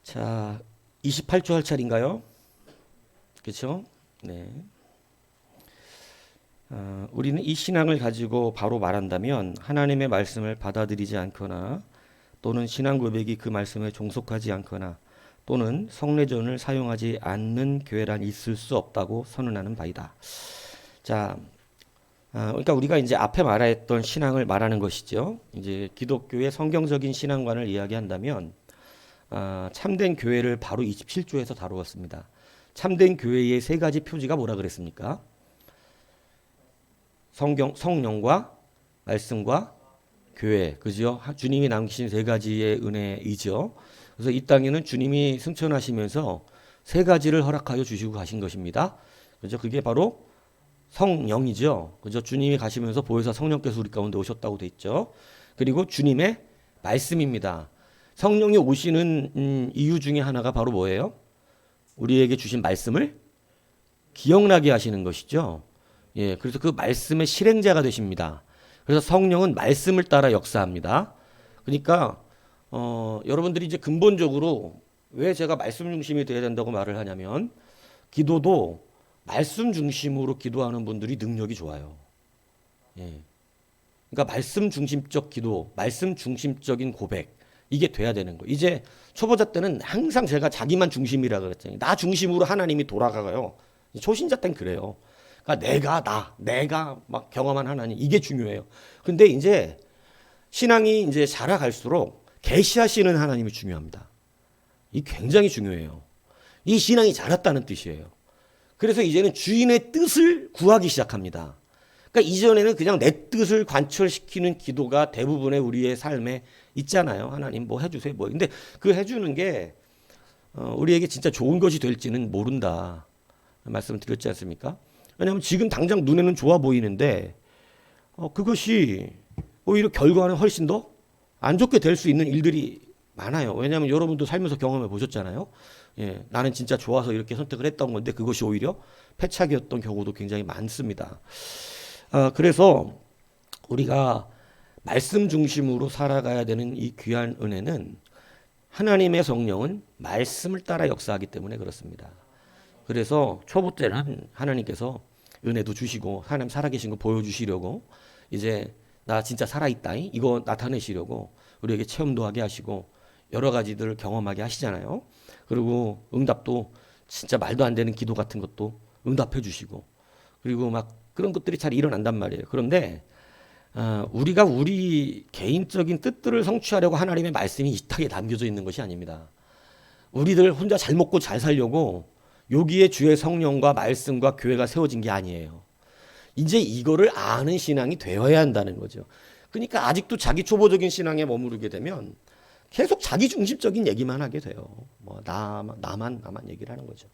자, 28조 할 차례인가요? 그렇죠? 네. 우리는 이 신앙을 가지고 바로 말한다면 하나님의 말씀을 받아들이지 않거나 또는 신앙 고백이 그 말씀에 종속하지 않거나 또는 성례전을 사용하지 않는 교회란 있을 수 없다고 선언하는 바이다. 자, 그러니까 우리가 이제 앞에 말했던 신앙을 말하는 것이죠. 이제 기독교의 성경적인 신앙관을 이야기한다면 참된 교회를 바로 27조에서 다루었습니다. 참된 교회의 세 가지 표지가 뭐라 그랬습니까? 성령과 말씀과 교회, 그죠? 주님이 남기신 세 가지의 은혜이죠. 그래서 이 땅에는 주님이 승천하시면서 세 가지를 허락하여 주시고 가신 것입니다. 그죠? 그게 바로 성령이죠. 그죠? 주님이 가시면서 보혜사 성령께서 우리 가운데 오셨다고 돼 있죠. 그리고 주님의 말씀입니다. 성령이 오시는 이유 중에 하나가 바로 뭐예요? 우리에게 주신 말씀을 기억나게 하시는 것이죠. 예, 그래서 그 말씀의 실행자가 되십니다. 그래서 성령은 말씀을 따라 역사합니다. 그러니까 여러분들이 이제 근본적으로 왜 제가 말씀 중심이 돼야 된다고 말을 하냐면 기도도 말씀 중심으로 기도하는 분들이 능력이 좋아요. 예. 그러니까 말씀 중심적 기도, 말씀 중심적인 고백 이게 돼야 되는 거예요. 이제 초보자 때는 항상 제가 자기만 중심이라 그랬더니 나 중심으로 하나님이 돌아가요. 초신자 때는 그래요. 그러니까 내가 막 경험한 하나님 이게 중요해요. 근데 이제 신앙이 이제 자라갈수록 계시하시는 하나님이 중요합니다. 이 굉장히 중요해요. 이 신앙이 자랐다는 뜻이에요. 그래서 이제는 주인의 뜻을 구하기 시작합니다. 그러니까 이전에는 그냥 내 뜻을 관철시키는 기도가 대부분의 우리의 삶에 있잖아요. 하나님 뭐 해주세요. 뭐. 근데 그 해주는 게 우리에게 진짜 좋은 것이 될지는 모른다. 말씀을 드렸지 않습니까? 왜냐하면 지금 당장 눈에는 좋아 보이는데 그것이 오히려 결과는 훨씬 더 안 좋게 될 수 있는 일들이 많아요. 왜냐하면 여러분도 살면서 경험해 보셨잖아요. 예, 나는 진짜 좋아서 이렇게 선택을 했던 건데 그것이 오히려 패착이었던 경우도 굉장히 많습니다. 그래서 우리가 말씀 중심으로 살아가야 되는 이 귀한 은혜는 하나님의 성령은 말씀을 따라 역사하기 때문에 그렇습니다. 그래서 초보 때는 하나님께서 은혜도 주시고 하나님 살아계신 거 보여주시려고 이제 나 진짜 살아있다 이거 나타내시려고 우리에게 체험도 하게 하시고 여러 가지들을 경험하게 하시잖아요. 그리고 응답도 진짜 말도 안 되는 기도 같은 것도 응답해 주시고 그리고 막 그런 것들이 잘 일어난단 말이에요. 그런데 우리가 우리 개인적인 뜻들을 성취하려고 하나님의 말씀이 이 땅에 담겨져 있는 것이 아닙니다. 우리들 혼자 잘 먹고 잘 살려고 여기에 주의 성령과 말씀과 교회가 세워진 게 아니에요. 이제 이거를 아는 신앙이 되어야 한다는 거죠. 그러니까 아직도 자기 초보적인 신앙에 머무르게 되면 계속 자기 중심적인 얘기만 하게 돼요. 뭐 나만 얘기를 하는 거죠.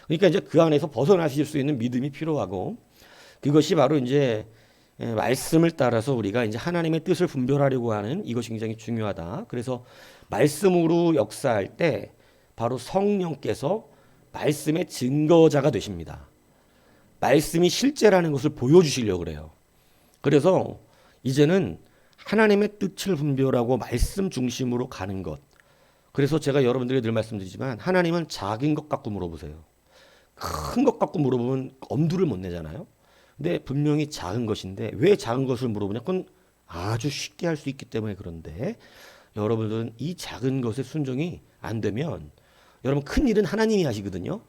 그러니까 이제 그 안에서 벗어나실 수 있는 믿음이 필요하고 그것이 바로 이제 말씀을 따라서 우리가 이제 하나님의 뜻을 분별하려고 하는 이것이 굉장히 중요하다. 그래서 말씀으로 역사할 때 바로 성령께서 말씀의 증거자가 되십니다. 말씀이 실제라는 것을 보여주시려고 그래요. 그래서 이제는 하나님의 뜻을 분별하고 말씀 중심으로 가는 것. 그래서 제가 여러분들에게 늘 말씀드리지만 하나님은 작은 것 갖고 물어보세요. 큰 것 갖고 물어보면 엄두를 못 내잖아요. 근데 분명히 작은 것인데 왜 작은 것을 물어보냐? 그건 아주 쉽게 할 수 있기 때문에 그런데 여러분들은 이 작은 것에 순종이 안 되면 여러분 큰 일은 하나님이 하시거든요.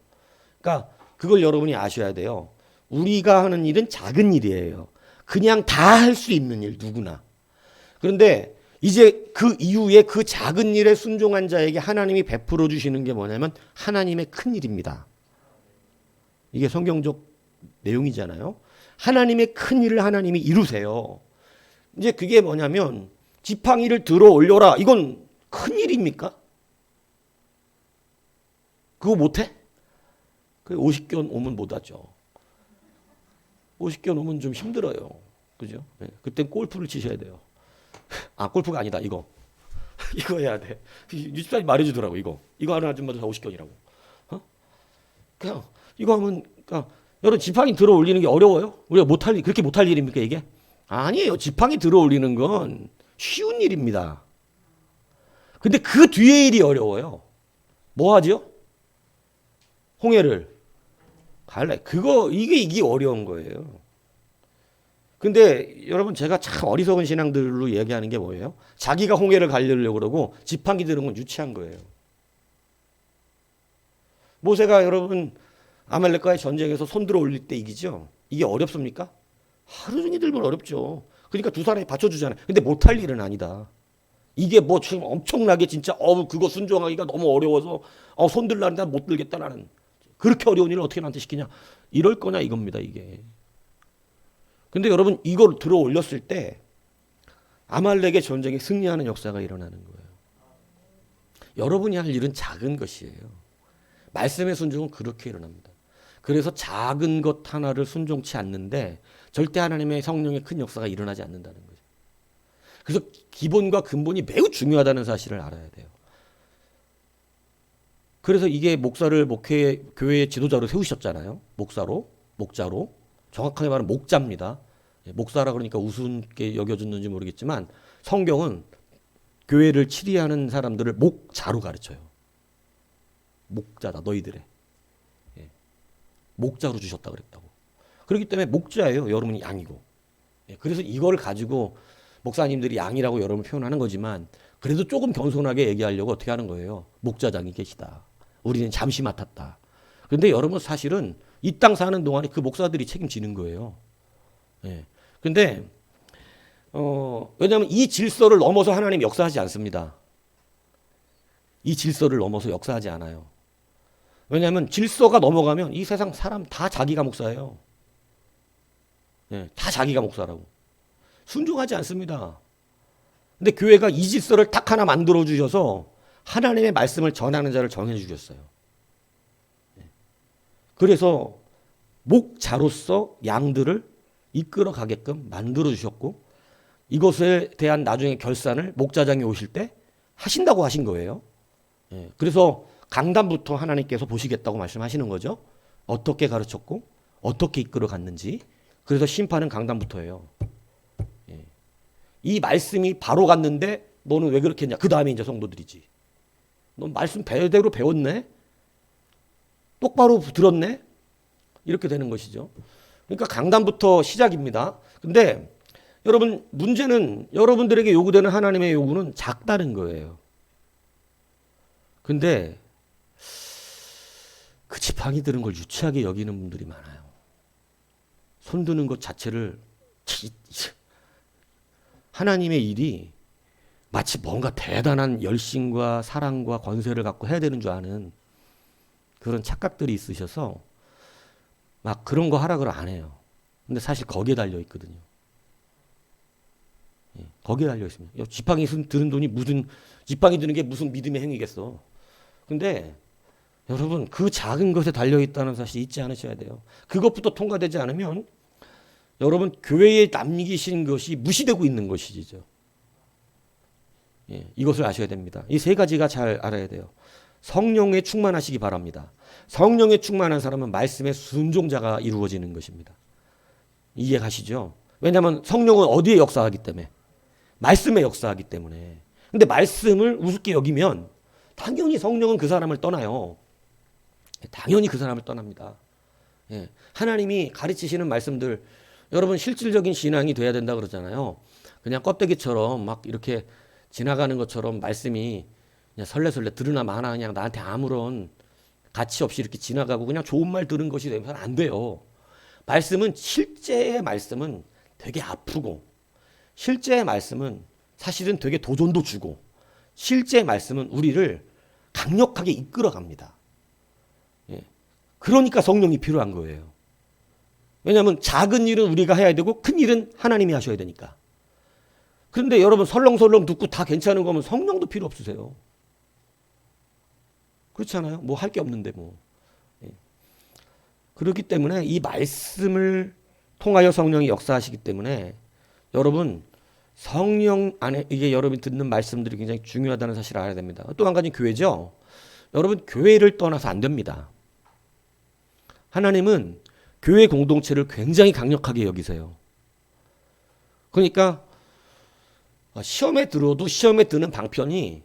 그러니까 그걸 여러분이 아셔야 돼요. 우리가 하는 일은 작은 일이에요. 그냥 다 할 수 있는 일 누구나. 그런데 이제 그 이후에 그 작은 일에 순종한 자에게 하나님이 베풀어 주시는 게 뭐냐면 하나님의 큰 일입니다. 이게 성경적 내용이잖아요. 하나님의 큰 일을 하나님이 이루세요. 이제 그게 뭐냐면 지팡이를 들어 올려라. 이건 큰 일입니까? 그거 못해? 그 50견 오면 못하죠. 50견 오면 좀 힘들어요. 그죠? 네. 그땐 골프를 치셔야 돼요. 골프가 아니다. 이거 해야 돼. 유집사님 말해주더라고. 이거 하는 아줌마도 다 50견이라고. 그냥 이거 하면 그러니까 여러분 지팡이 들어 올리는 게 어려워요? 우리가 그렇게 못할 일입니까 이게? 아니에요. 지팡이 들어 올리는 건 쉬운 일입니다. 근데 그 뒤에 일이 어려워요. 뭐 하죠? 홍해를 이게 어려운 거예요. 근데 여러분 제가 참 어리석은 신앙들로 얘기하는 게 뭐예요? 자기가 홍해를 가려고 그러고 지팡이 드는 건 유치한 거예요. 모세가 여러분 아말렉과의 전쟁에서 손 들어 올릴 때 이기죠? 이게 어렵습니까? 하루 종일 들면 어렵죠. 그러니까 두 사람이 받쳐주잖아요. 근데 못할 일은 아니다. 이게 뭐 지금 엄청나게 진짜 그거 순종하기가 너무 어려워서 손 들라는데 못 들겠다 나는. 그렇게 어려운 일을 어떻게 나한테 시키냐. 이럴 거냐 이겁니다 이게. 근데 여러분 이걸 들어 올렸을 때 아말렉의 전쟁에 승리하는 역사가 일어나는 거예요. 여러분이 할 일은 작은 것이에요. 말씀의 순종은 그렇게 일어납니다. 그래서 작은 것 하나를 순종치 않는데 절대 하나님의 성령의 큰 역사가 일어나지 않는다는 거죠. 그래서 기본과 근본이 매우 중요하다는 사실을 알아야 돼요. 그래서 이게 목사를 교회의 지도자로 세우셨잖아요. 목자로. 정확하게 말하면 목자입니다. 목사라 그러니까 우습게 여겨졌는지 모르겠지만 성경은 교회를 치리하는 사람들을 목자로 가르쳐요. 목자다 너희들의. 목자로 주셨다 그랬다고. 그렇기 때문에 목자예요. 여러분이 양이고. 그래서 이걸 가지고 목사님들이 양이라고 여러분 표현하는 거지만 그래도 조금 겸손하게 얘기하려고 어떻게 하는 거예요. 목자장이 계시다. 우리는 잠시 맡았다. 그런데 여러분 사실은 이 땅 사는 동안에 그 목사들이 책임지는 거예요. 근데 왜냐하면 이 질서를 넘어서 하나님 역사하지 않습니다. 이 질서를 넘어서 역사하지 않아요. 왜냐하면 질서가 넘어가면 이 세상 사람 다 자기가 목사예요. 다 자기가 목사라고. 순종하지 않습니다. 근데 교회가 이 질서를 딱 하나 만들어 주셔서 하나님의 말씀을 전하는 자를 정해 주셨어요. 그래서 목자로서 양들을 이끌어 가게끔 만들어 주셨고 이것에 대한 나중에 결산을 목자장이 오실 때 하신다고 하신 거예요. 그래서 강단부터 하나님께서 보시겠다고 말씀하시는 거죠. 어떻게 가르쳤고 어떻게 이끌어 갔는지. 그래서 심판은 강단부터예요. 이 말씀이 바로 갔는데 너는 왜 그렇게 했냐. 그 다음에 이제 성도들이지. 넌 말씀 배대로 배웠네? 똑바로 들었네? 이렇게 되는 것이죠. 그러니까 강단부터 시작입니다. 근데 여러분 문제는 여러분들에게 요구되는 하나님의 요구는 작다는 거예요. 근데 그 지팡이 드는 걸 유치하게 여기는 분들이 많아요. 손 드는 것 자체를 하나님의 일이 마치 뭔가 대단한 열심과 사랑과 권세를 갖고 해야 되는 줄 아는 그런 착각들이 있으셔서 막 그런 거 하라 그러 안 해요. 근데 사실 거기에 달려 있거든요. 거기에 달려 있습니다. 지팡이 드는 돈이 지팡이 드는 게 무슨 믿음의 행위겠어. 근데 여러분 그 작은 것에 달려 있다는 사실 잊지 않으셔야 돼요. 그것부터 통과되지 않으면 여러분 교회에 남기신 것이 무시되고 있는 것이죠. 이것을 아셔야 됩니다. 이 세 가지가 잘 알아야 돼요. 성령에 충만하시기 바랍니다. 성령에 충만한 사람은 말씀의 순종자가 이루어지는 것입니다. 이해가시죠? 왜냐하면 성령은 어디에 역사하기 때문에? 말씀에 역사하기 때문에. 근데 말씀을 우습게 여기면 당연히 성령은 그 사람을 떠나요. 당연히 그 사람을 떠납니다. 하나님이 가르치시는 말씀들 여러분 실질적인 신앙이 돼야 된다 그러잖아요. 그냥 껍데기처럼 막 이렇게 지나가는 것처럼 말씀이 그냥 설레설레 들으나 마나 그냥 나한테 아무런 가치 없이 이렇게 지나가고 그냥 좋은 말 들은 것이 되면 안 돼요. 말씀은 실제의 말씀은 되게 아프고 실제의 말씀은 사실은 되게 도전도 주고 실제의 말씀은 우리를 강력하게 이끌어 갑니다. 그러니까 성령이 필요한 거예요. 왜냐하면 작은 일은 우리가 해야 되고 큰 일은 하나님이 하셔야 되니까. 그런데 여러분 설렁설렁 듣고 다 괜찮은 거면 성령도 필요 없으세요. 그렇지 않아요? 뭐 할 게 없는데 뭐. 그렇기 때문에 이 말씀을 통하여 성령이 역사하시기 때문에 여러분 성령 안에 이게 여러분이 듣는 말씀들이 굉장히 중요하다는 사실을 알아야 됩니다. 또 한 가지 교회죠. 여러분 교회를 떠나서 안 됩니다. 하나님은 교회 공동체를 굉장히 강력하게 여기세요. 그러니까 시험에 들어도 시험에 드는 방편이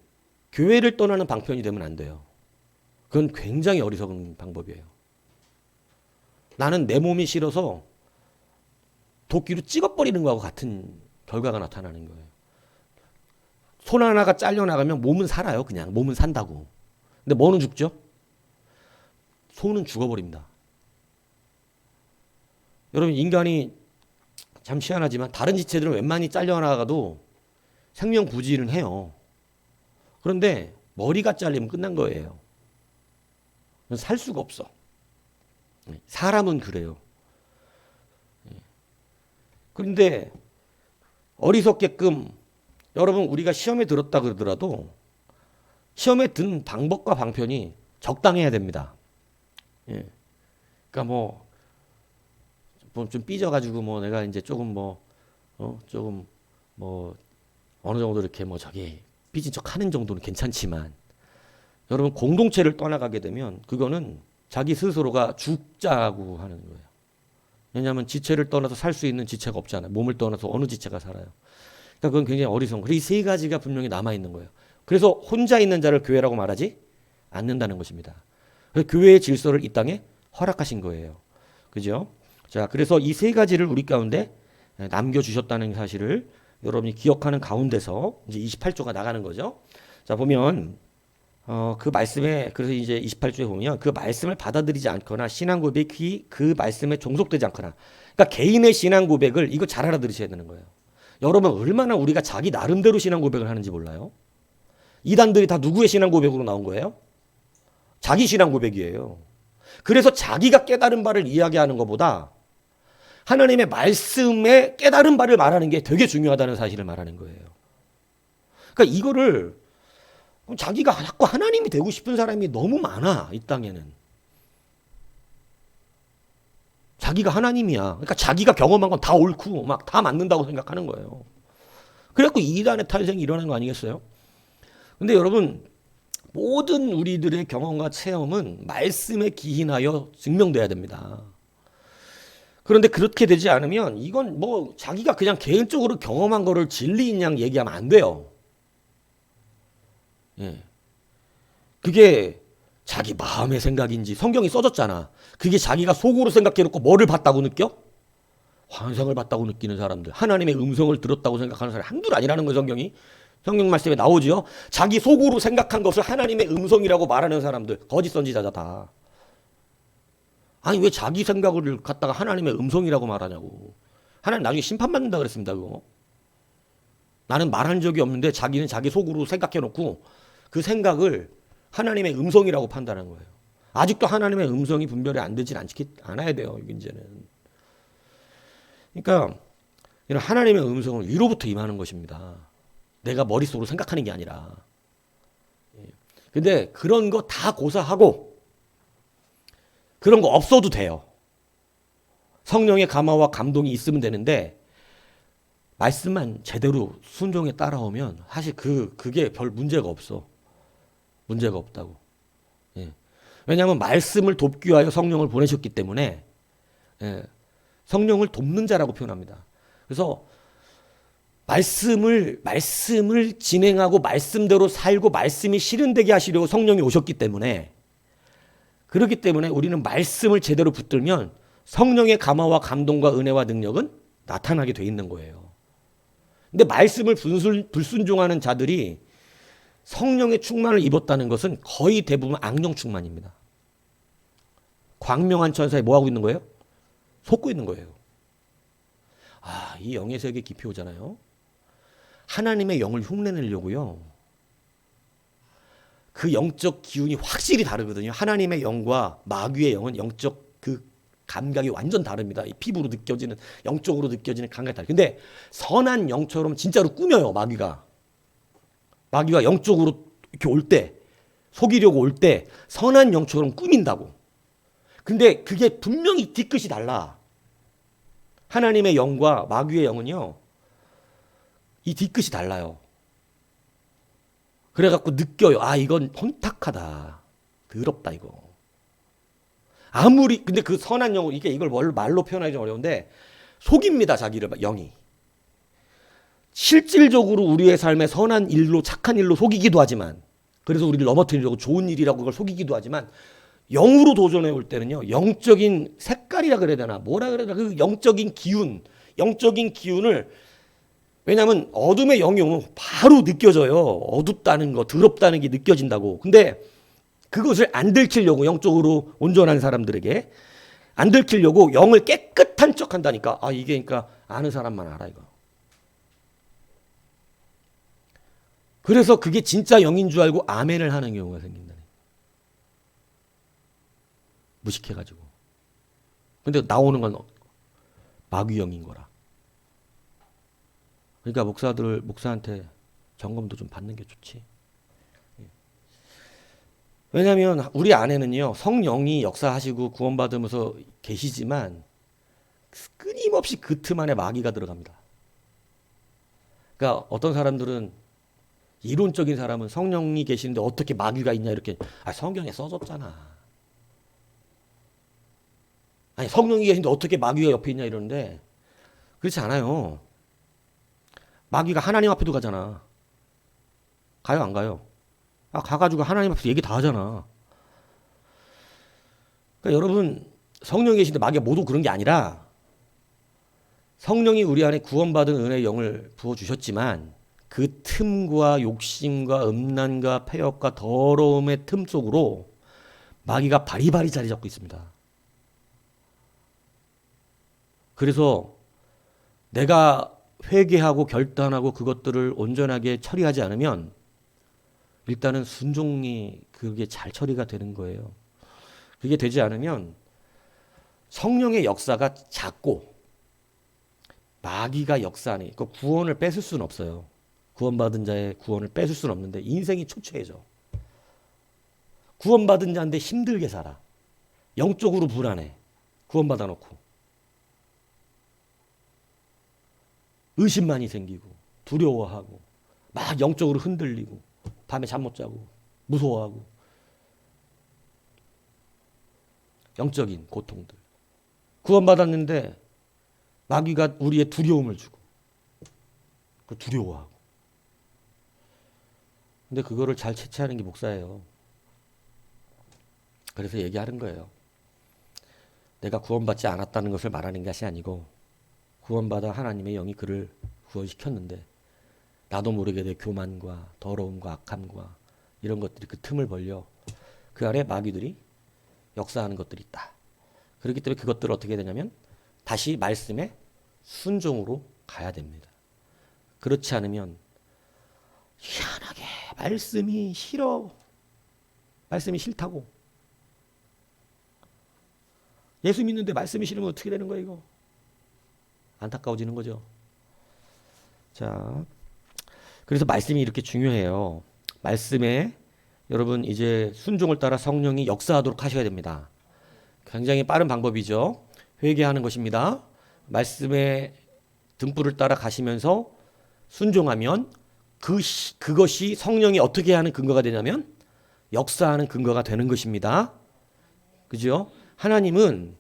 교회를 떠나는 방편이 되면 안 돼요. 그건 굉장히 어리석은 방법이에요. 나는 내 몸이 싫어서 도끼로 찍어버리는 거하고 같은 결과가 나타나는 거예요. 손 하나가 잘려나가면 몸은 살아요. 그냥 몸은 산다고. 근데 뭐는 죽죠? 손은 죽어버립니다. 여러분, 인간이 참 희한하지만 다른 지체들은 웬만히 잘려나가도 생명 부지는 해요. 그런데 머리가 잘리면 끝난 거예요. 살 수가 없어. 사람은 그래요. 그런데 어리석게끔 여러분, 우리가 시험에 들었다 그러더라도 시험에 든 방법과 방편이 적당해야 됩니다. 예. 그러니까 뭐 좀 삐져가지고 뭐 내가 이제 조금 조금 어느 정도 이렇게 저기 삐진 척 하는 정도는 괜찮지만, 여러분, 공동체를 떠나가게 되면 그거는 자기 스스로가 죽자고 하는 거예요. 왜냐하면 지체를 떠나서 살 수 있는 지체가 없잖아요. 몸을 떠나서 어느 지체가 살아요. 그러니까 그건 굉장히 어리석은 거예요. 이 세 가지가 분명히 남아있는 거예요. 그래서 혼자 있는 자를 교회라고 말하지 않는다는 것입니다. 그래서 교회의 질서를 이 땅에 허락하신 거예요. 그죠? 자, 그래서 이 세 가지를 우리 가운데 남겨주셨다는 사실을 여러분이 기억하는 가운데서 이제 28조가 나가는 거죠. 자, 보면 그 말씀에, 그래서 이제 28조에 보면 그 말씀을 받아들이지 않거나 신앙 고백이 그 말씀에 종속되지 않거나, 그러니까 개인의 신앙 고백을 이거 잘 알아들으셔야 되는 거예요. 여러분, 얼마나 우리가 자기 나름대로 신앙 고백을 하는지 몰라요? 이단들이 다 누구의 신앙 고백으로 나온 거예요? 자기 신앙 고백이에요. 그래서 자기가 깨달은 바를 이야기하는 것보다 하나님의 말씀에 깨달은 바를 말하는 게 되게 중요하다는 사실을 말하는 거예요. 그러니까 이거를 자기가 자꾸 하나님이 되고 싶은 사람이 너무 많아, 이 땅에는. 자기가 하나님이야. 그러니까 자기가 경험한 건 다 옳고 막 다 맞는다고 생각하는 거예요. 그래갖고 이단의 탄생이 일어난 거 아니겠어요? 근데 여러분, 모든 우리들의 경험과 체험은 말씀에 기인하여 증명돼야 됩니다. 그런데 그렇게 되지 않으면 이건 자기가 그냥 개인적으로 경험한 거를 진리인 양 얘기하면 안 돼요. 예. 그게 자기 마음의 생각인지, 성경이 써졌잖아. 그게 자기가 속으로 생각해놓고 뭐를 봤다고 느껴? 환상을 봤다고 느끼는 사람들, 하나님의 음성을 들었다고 생각하는 사람이 한둘 아니라는 거예요. 성경 말씀에 나오지요. 자기 속으로 생각한 것을 하나님의 음성이라고 말하는 사람들 거짓 선지자다 다. 아니, 왜 자기 생각을 갖다가 하나님의 음성이라고 말하냐고. 하나님 나중에 심판받는다 그랬습니다. 그거. 나는 말한 적이 없는데 자기는 자기 속으로 생각해놓고 그 생각을 하나님의 음성이라고 판단한 거예요. 아직도 하나님의 음성이 분별이 안 되진 않아야 돼요, 이제는. 그러니까 이런 하나님의 음성은 위로부터 임하는 것입니다. 내가 머릿속으로 생각하는 게 아니라. 근데 그런 거 다 고사하고 그런 거 없어도 돼요. 성령의 감화와 감동이 있으면 되는데 말씀만 제대로 순종에 따라오면 사실 그게 별 문제가 없어. 문제가 없다고. 예. 왜냐하면 말씀을 돕기 위하여 성령을 보내셨기 때문에, 예, 성령을 돕는 자라고 표현합니다. 그래서 말씀을 진행하고 말씀대로 살고 말씀이 실현되게 하시려고 성령이 오셨기 때문에, 그렇기 때문에 우리는 말씀을 제대로 붙들면 성령의 감화와 감동과 은혜와 능력은 나타나게 돼 있는 거예요. 근데 말씀을 불순종하는 자들이 성령의 충만을 입었다는 것은 거의 대부분 악령 충만입니다. 광명한 천사에 뭐하고 있는 거예요? 속고 있는 거예요. 이 영의 세계 깊이 오잖아요. 하나님의 영을 흉내내려고요. 그 영적 기운이 확실히 다르거든요. 하나님의 영과 마귀의 영은 영적 그 감각이 완전 다릅니다. 이 피부로 느껴지는, 영적으로 느껴지는 감각이 다르죠. 근데 선한 영처럼 진짜로 꾸며요, 마귀가. 마귀가 영적으로 이렇게 올 때, 속이려고 올 때 선한 영처럼 꾸민다고. 근데 그게 분명히 뒤끝이 달라. 하나님의 영과 마귀의 영은요, 이 뒤끝이 달라요. 그래갖고 느껴요. 이건 혼탁하다. 더럽다, 이거. 아무리 근데 그 선한 영혼 이게 이걸 말로 표현하기 좀 어려운데 속입니다. 자기를 영이. 실질적으로 우리의 삶에 선한 일로 착한 일로 속이기도 하지만 그래서 우리를 넘어뜨리려고 좋은 일이라고 그걸 속이기도 하지만 영으로 도전해 올 때는요. 영적인 색깔이라 그래야 되나 뭐라 그래야 되나 그 영적인 기운을 왜냐하면 어둠의 영이 오면 바로 느껴져요. 어둡다는 거 더럽다는 게 느껴진다고. 근데 그것을 안 들키려고 영적으로 온전한 사람들에게 안 들키려고 영을 깨끗한 척 한다니까. 아 이게 그러니까 아는 사람만 알아 이거. 그래서 그게 진짜 영인 줄 알고 아멘을 하는 경우가 생긴다네. 무식해가지고. 근데 나오는 건 마귀영인 거라. 그러니까 목사한테 점검도 좀 받는 게 좋지. 왜냐하면 우리 안에는요 성령이 역사하시고 구원받으면서 계시지만 끊임없이 그 틈 안에 마귀가 들어갑니다. 그러니까 어떤 사람들은 이론적인 사람은 성령이 계시는데 어떻게 마귀가 있냐 이렇게 성경에 써졌잖아. 아니 성령이 계신데 어떻게 마귀가 옆에 있냐 이러는데 그렇지 않아요. 마귀가 하나님 앞에도 가잖아. 가요 안 가요? 가가지고 하나님 앞에서 얘기 다 하잖아. 그러니까 여러분 성령이 계신데 마귀가 모두 그런 게 아니라 성령이 우리 안에 구원받은 은혜의 영을 부어주셨지만 그 틈과 욕심과 음란과 폐역과 더러움의 틈 속으로 마귀가 바리바리 자리 잡고 있습니다. 그래서 내가 회개하고 결단하고 그것들을 온전하게 처리하지 않으면 일단은 순종이 그게 잘 처리가 되는 거예요. 그게 되지 않으면 성령의 역사가 작고 마귀가 역사하니 그 구원을 뺏을 수는 없어요. 구원받은 자의 구원을 뺏을 수는 없는데 인생이 초췌해져. 구원받은 자인데 힘들게 살아. 영적으로 불안해. 구원받아 놓고. 의심만이 생기고 두려워하고 막 영적으로 흔들리고 밤에 잠 못 자고 무서워하고 영적인 고통들. 구원받았는데 마귀가 우리의 두려움을 주고 두려워하고. 근데 그거를 잘 채취하는 게 목사예요. 그래서 얘기하는 거예요. 내가 구원받지 않았다는 것을 말하는 것이 아니고 구원받아 하나님의 영이 그를 구원시켰는데 나도 모르게 내 교만과 더러움과 악함과 이런 것들이 그 틈을 벌려 그 안에 마귀들이 역사하는 것들이 있다. 그렇기 때문에 그것들을 어떻게 해야 되냐면 다시 말씀에 순종으로 가야 됩니다. 그렇지 않으면 희한하게 말씀이 싫어. 말씀이 싫다고. 예수 믿는데 말씀이 싫으면 어떻게 되는 거야 이거. 안타까워지는 거죠. 자, 그래서 말씀이 이렇게 중요해요. 말씀에 여러분 이제 순종을 따라 성령이 역사하도록 하셔야 됩니다. 굉장히 빠른 방법이죠. 회개하는 것입니다. 말씀의 등불을 따라 가시면서 순종하면 그것이 성령이 어떻게 하는 근거가 되냐면 역사하는 근거가 되는 것입니다. 그죠? 하나님은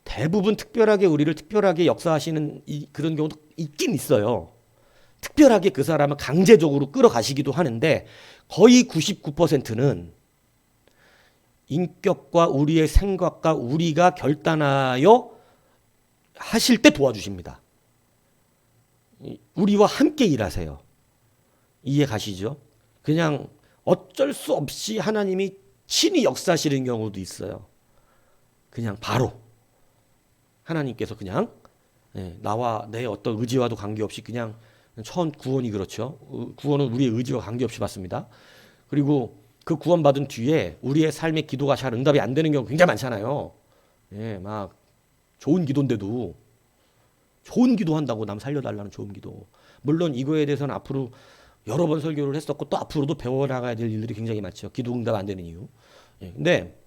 대부분 특별하게 우리를 특별하게 역사하시는 그런 경우도 있긴 있어요. 특별하게 그 사람을 강제적으로 끌어가시기도 하는데 거의 99%는 인격과 우리의 생각과 우리가 결단하여 하실 때 도와주십니다. 우리와 함께 일하세요. 이해 가시죠? 그냥 어쩔 수 없이 하나님이 친히 역사하시는 경우도 있어요. 그냥 바로 하나님께서 그냥 나와 내 어떤 의지와도 관계없이 그냥 처음 구원이 그렇죠. 구원은 우리의 의지와 관계없이 받습니다. 그리고 그 구원받은 뒤에 우리의 삶의 기도가 잘 응답이 안 되는 경우 굉장히 많잖아요. 막 좋은 기도인데도 좋은 기도한다고 남 살려달라는 좋은 기도. 물론 이거에 대해서는 앞으로 여러 번 설교를 했었고 또 앞으로도 배워나가야 될 일들이 굉장히 많죠. 기도 응답 안 되는 이유. 근데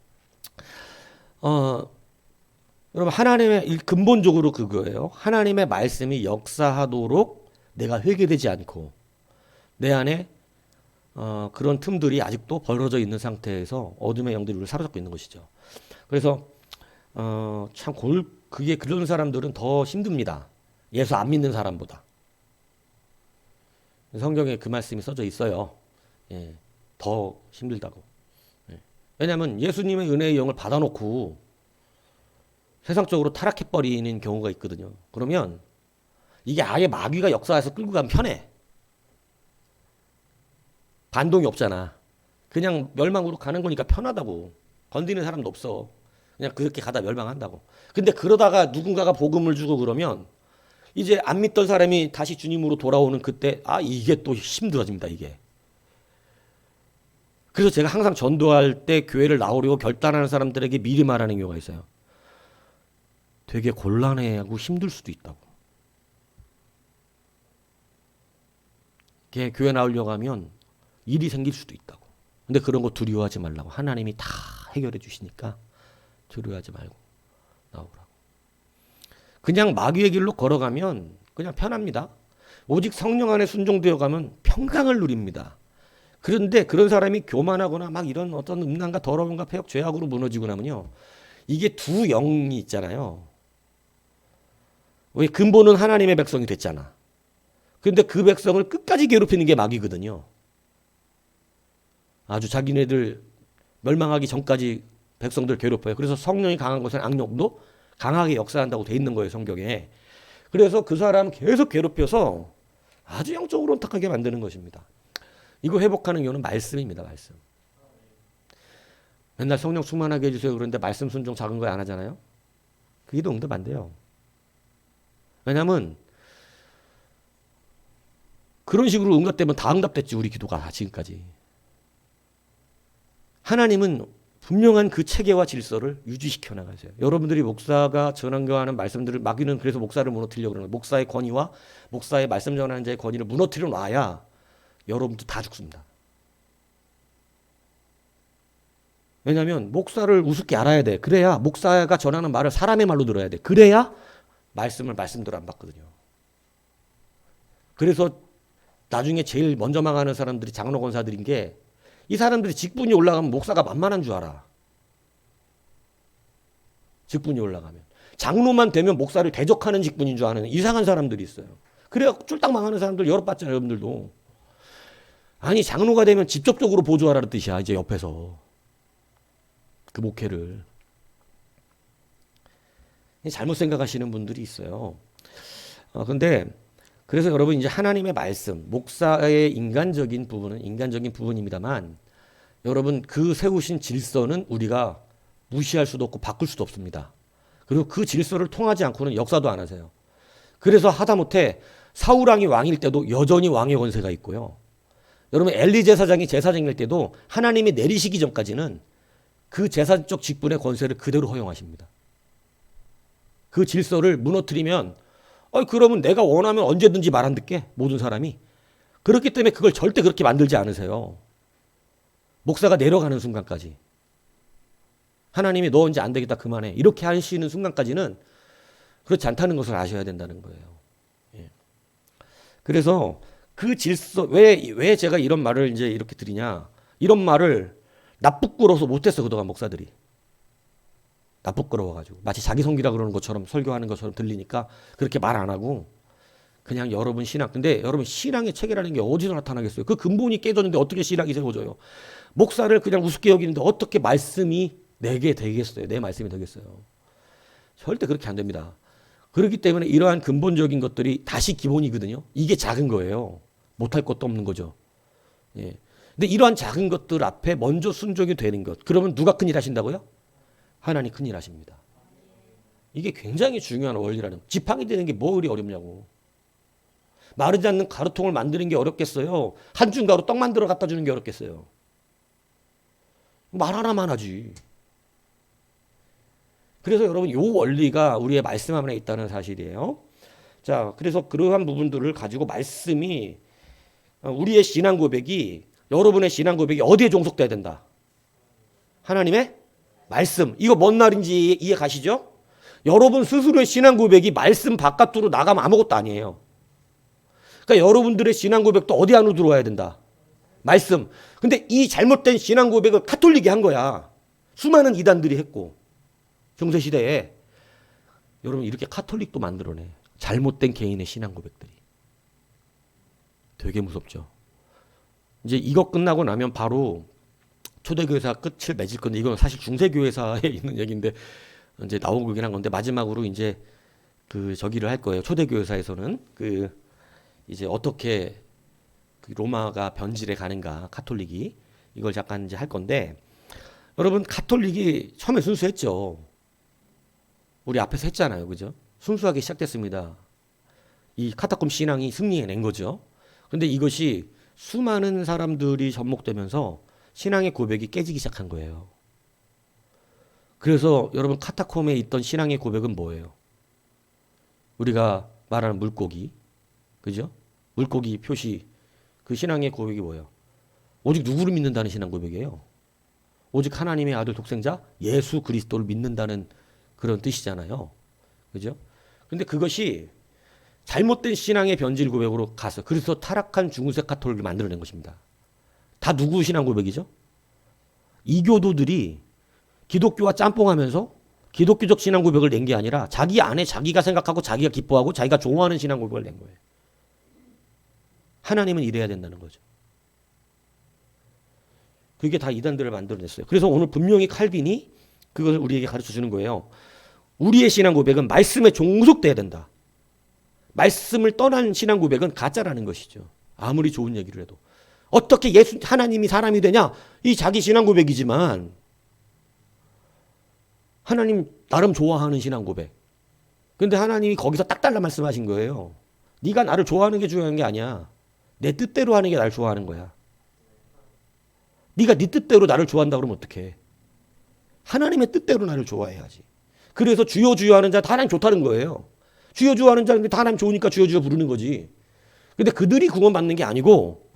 여러분 하나님의 근본적으로 그거예요. 하나님의 말씀이 역사하도록 내가 회개되지 않고 내 안에 그런 틈들이 아직도 벌어져 있는 상태에서 어둠의 영들이 우리를 사로잡고 있는 것이죠. 그래서 그게 그런 사람들은 더 힘듭니다. 예수 안 믿는 사람보다. 성경에 그 말씀이 써져 있어요. 예, 더 힘들다고. 예. 왜냐하면 예수님의 은혜의 영을 받아놓고 세상적으로 타락해버리는 경우가 있거든요. 그러면 이게 아예 마귀가 역사해서 끌고 가면 편해. 반동이 없잖아. 그냥 멸망으로 가는 거니까 편하다고. 건드리는 사람도 없어. 그냥 그렇게 가다 멸망한다고. 근데 그러다가 누군가가 복음을 주고 그러면 이제 안 믿던 사람이 다시 주님으로 돌아오는 그때 이게 또 힘들어집니다. 이게. 그래서 제가 항상 전도할 때 교회를 나오려고 결단하는 사람들에게 미리 말하는 경우가 있어요. 되게 곤란해하고 힘들 수도 있다고. 교회 나오려고 하면 일이 생길 수도 있다고. 근데 그런 거 두려워하지 말라고. 하나님이 다 해결해 주시니까 두려워하지 말고 나오라고. 그냥 마귀의 길로 걸어가면 그냥 편합니다. 오직 성령 안에 순종되어 가면 평강을 누립니다. 그런데 그런 사람이 교만하거나 막 이런 어떤 음란과 더러움과 폐역 죄악으로 무너지고 나면요. 이게 두 영이 있잖아요. 왜 근본은 하나님의 백성이 됐잖아. 그런데 그 백성을 끝까지 괴롭히는 게 마귀거든요. 아주 자기네들 멸망하기 전까지 백성들 괴롭혀요. 그래서 성령이 강한 것은 악령도 강하게 역사한다고 돼 있는 거예요, 성경에. 그래서 그 사람 계속 괴롭혀서 아주 영적으로 혼탁하게 만드는 것입니다. 이거 회복하는 이유는 말씀입니다, 말씀. 맨날 성령 충만하게 해주세요. 그런데 말씀 순종 작은 거 안 하잖아요. 그 기도 응답 안 돼요. 왜냐하면 그런 식으로 응답되면 다 응답됐지, 우리 기도가 지금까지. 하나님은 분명한 그 체계와 질서를 유지시켜 나가세요. 여러분들이 목사가 전하는 말씀들을 마귀는 그래서 목사를 무너뜨리려고 그러는 거예요. 목사의 권위와 목사의 말씀 전하는 자의 권위를 무너뜨려 놔야 여러분도 다 죽습니다. 왜냐하면 목사를 우습게 알아야 돼. 그래야 목사가 전하는 말을 사람의 말로 들어야 돼. 그래야 말씀대로 안 받거든요. 그래서 나중에 제일 먼저 망하는 사람들이 장로 권사들인 게 이 사람들이 직분이 올라가면 목사가 만만한 줄 알아. 직분이 올라가면. 장로만 되면 목사를 대적하는 직분인 줄 아는 이상한 사람들이 있어요. 그래야 쫄딱 망하는 사람들 여러 봤잖아요, 여러분들도. 아니, 장로가 되면 직접적으로 보조하라는 뜻이야, 이제 옆에서. 그 목회를. 잘못 생각하시는 분들이 있어요. 근데 그래서 여러분 이제 하나님의 말씀, 목사의 인간적인 부분은 인간적인 부분입니다만 여러분 그 세우신 질서는 우리가 무시할 수도 없고 바꿀 수도 없습니다. 그리고 그 질서를 통하지 않고는 역사도 안 하세요. 그래서 하다못해 사울왕이 왕일 때도 여전히 왕의 권세가 있고요. 여러분 엘리 제사장이 제사장일 때도 하나님이 내리시기 전까지는 그 제사적 직분의 권세를 그대로 허용하십니다. 그 질서를 무너뜨리면 그러면 내가 원하면 언제든지 말 안 듣게 모든 사람이. 그렇기 때문에 그걸 절대 그렇게 만들지 않으세요. 목사가 내려가는 순간까지. 하나님이 너 이제 안 되겠다 그만해. 이렇게 하시는 순간까지는 그렇지 않다는 것을 아셔야 된다는 거예요. 예. 그래서 그 질서, 왜 제가 이런 말을 이제 이렇게 드리냐. 이런 말을 나쁘끄러워서 못했어, 그동안 목사들이. 나쁘끄러워가지고. 마치 자기 성기라 그러는 것처럼 설교하는 것처럼 들리니까 그렇게 말 안 하고 그냥 여러분 신앙. 근데 여러분 신앙의 체계라는 게 어디서 나타나겠어요? 그 근본이 깨졌는데 어떻게 신앙이 세워져요? 목사를 그냥 우습게 여기는데 어떻게 말씀이 내게 되겠어요? 내 말씀이 되겠어요? 절대 그렇게 안 됩니다. 그렇기 때문에 이러한 근본적인 것들이 다시 기본이거든요. 이게 작은 거예요. 못할 것도 없는 거죠. 예. 근데 이러한 작은 것들 앞에 먼저 순종이 되는 것. 그러면 누가 큰일 하신다고요? 하나님 큰일 하십니다. 이게 굉장히 중요한 원리라는. 지팡이 되는 게 뭐 그리 어렵냐고. 마르지 않는 가루통을 만드는 게 어렵겠어요? 한 줌 가루 떡 만들어 갖다 주는 게 어렵겠어요? 말 하나만 하지. 그래서 여러분 이 원리가 우리의 말씀 안에 있다는 사실이에요. 자, 그래서 그러한 부분들을 가지고 말씀이 우리의 신앙 고백이 여러분의 신앙 고백이 어디에 종속돼야 된다? 하나님의 말씀. 이거 뭔 말인지 이해 가시죠? 여러분 스스로의 신앙 고백이 말씀 바깥으로 나가면 아무것도 아니에요. 그러니까 여러분들의 신앙 고백도 어디 안으로 들어와야 된다? 말씀. 근데 이 잘못된 신앙 고백을 카톨릭이 한 거야. 수많은 이단들이 했고. 중세 시대에 여러분 이렇게 카톨릭도 만들어내. 잘못된 개인의 신앙 고백들이. 되게 무섭죠. 이제 이거 끝나고 나면 바로 초대교회사 끝을 맺을 건데 이건 사실 중세교회사에 있는 얘기인데 이제 나오고 그긴 한 건데 마지막으로 이제 그 저기를 할 거예요. 초대교회사에서는 그 이제 어떻게 그 로마가 변질해 가는가 카톨릭이 이걸 잠깐 이제 할 건데 여러분 카톨릭이 처음에 순수했죠. 우리 앞에서 했잖아요, 그죠? 순수하게 시작됐습니다. 이 카타콤 신앙이 승리해낸 거죠. 근데 이것이 수많은 사람들이 접목되면서 신앙의 고백이 깨지기 시작한 거예요. 그래서 여러분 카타콤에 있던 신앙의 고백은 뭐예요? 우리가 말하는 물고기, 그죠? 물고기 표시 그 신앙의 고백이 뭐예요? 오직 누구를 믿는다는 신앙 고백이에요. 오직 하나님의 아들 독생자 예수 그리스도를 믿는다는 그런 뜻이잖아요. 그죠? 근데 그것이 잘못된 신앙의 변질 고백으로 가서 그래서 타락한 중세 카톨릭을 만들어낸 것입니다. 다 누구 신앙 고백이죠? 이교도들이 기독교와 짬뽕하면서 기독교적 신앙 고백을 낸 게 아니라 자기 안에 자기가 생각하고 자기가 기뻐하고 자기가 좋아하는 신앙 고백을 낸 거예요. 하나님은 이래야 된다는 거죠. 그게 다 이단들을 만들어냈어요. 그래서 오늘 분명히 칼빈이 그것을 우리에게 가르쳐 주는 거예요. 우리의 신앙 고백은 말씀에 종속돼야 된다. 말씀을 떠난 신앙 고백은 가짜라는 것이죠. 아무리 좋은 얘기를 해도. 어떻게 하나님이 사람이 되냐? 이 자기 신앙 고백이지만 하나님 나름 좋아하는 신앙 고백. 근데 하나님이 거기서 딱 달라 말씀하신 거예요. 네가 나를 좋아하는 게 중요한 게 아니야. 내 뜻대로 하는 게 나를 좋아하는 거야. 네가 네 뜻대로 나를 좋아한다 그러면 어떡해. 하나님의 뜻대로 나를 좋아해야지. 그래서 주여 주여 하는 자 다 하나님 좋다는 거예요. 주여 주여 하는 자인데 다 하나님 좋으니까 주여 주여 부르는 거지. 근데 그들이 구원받는 게 아니고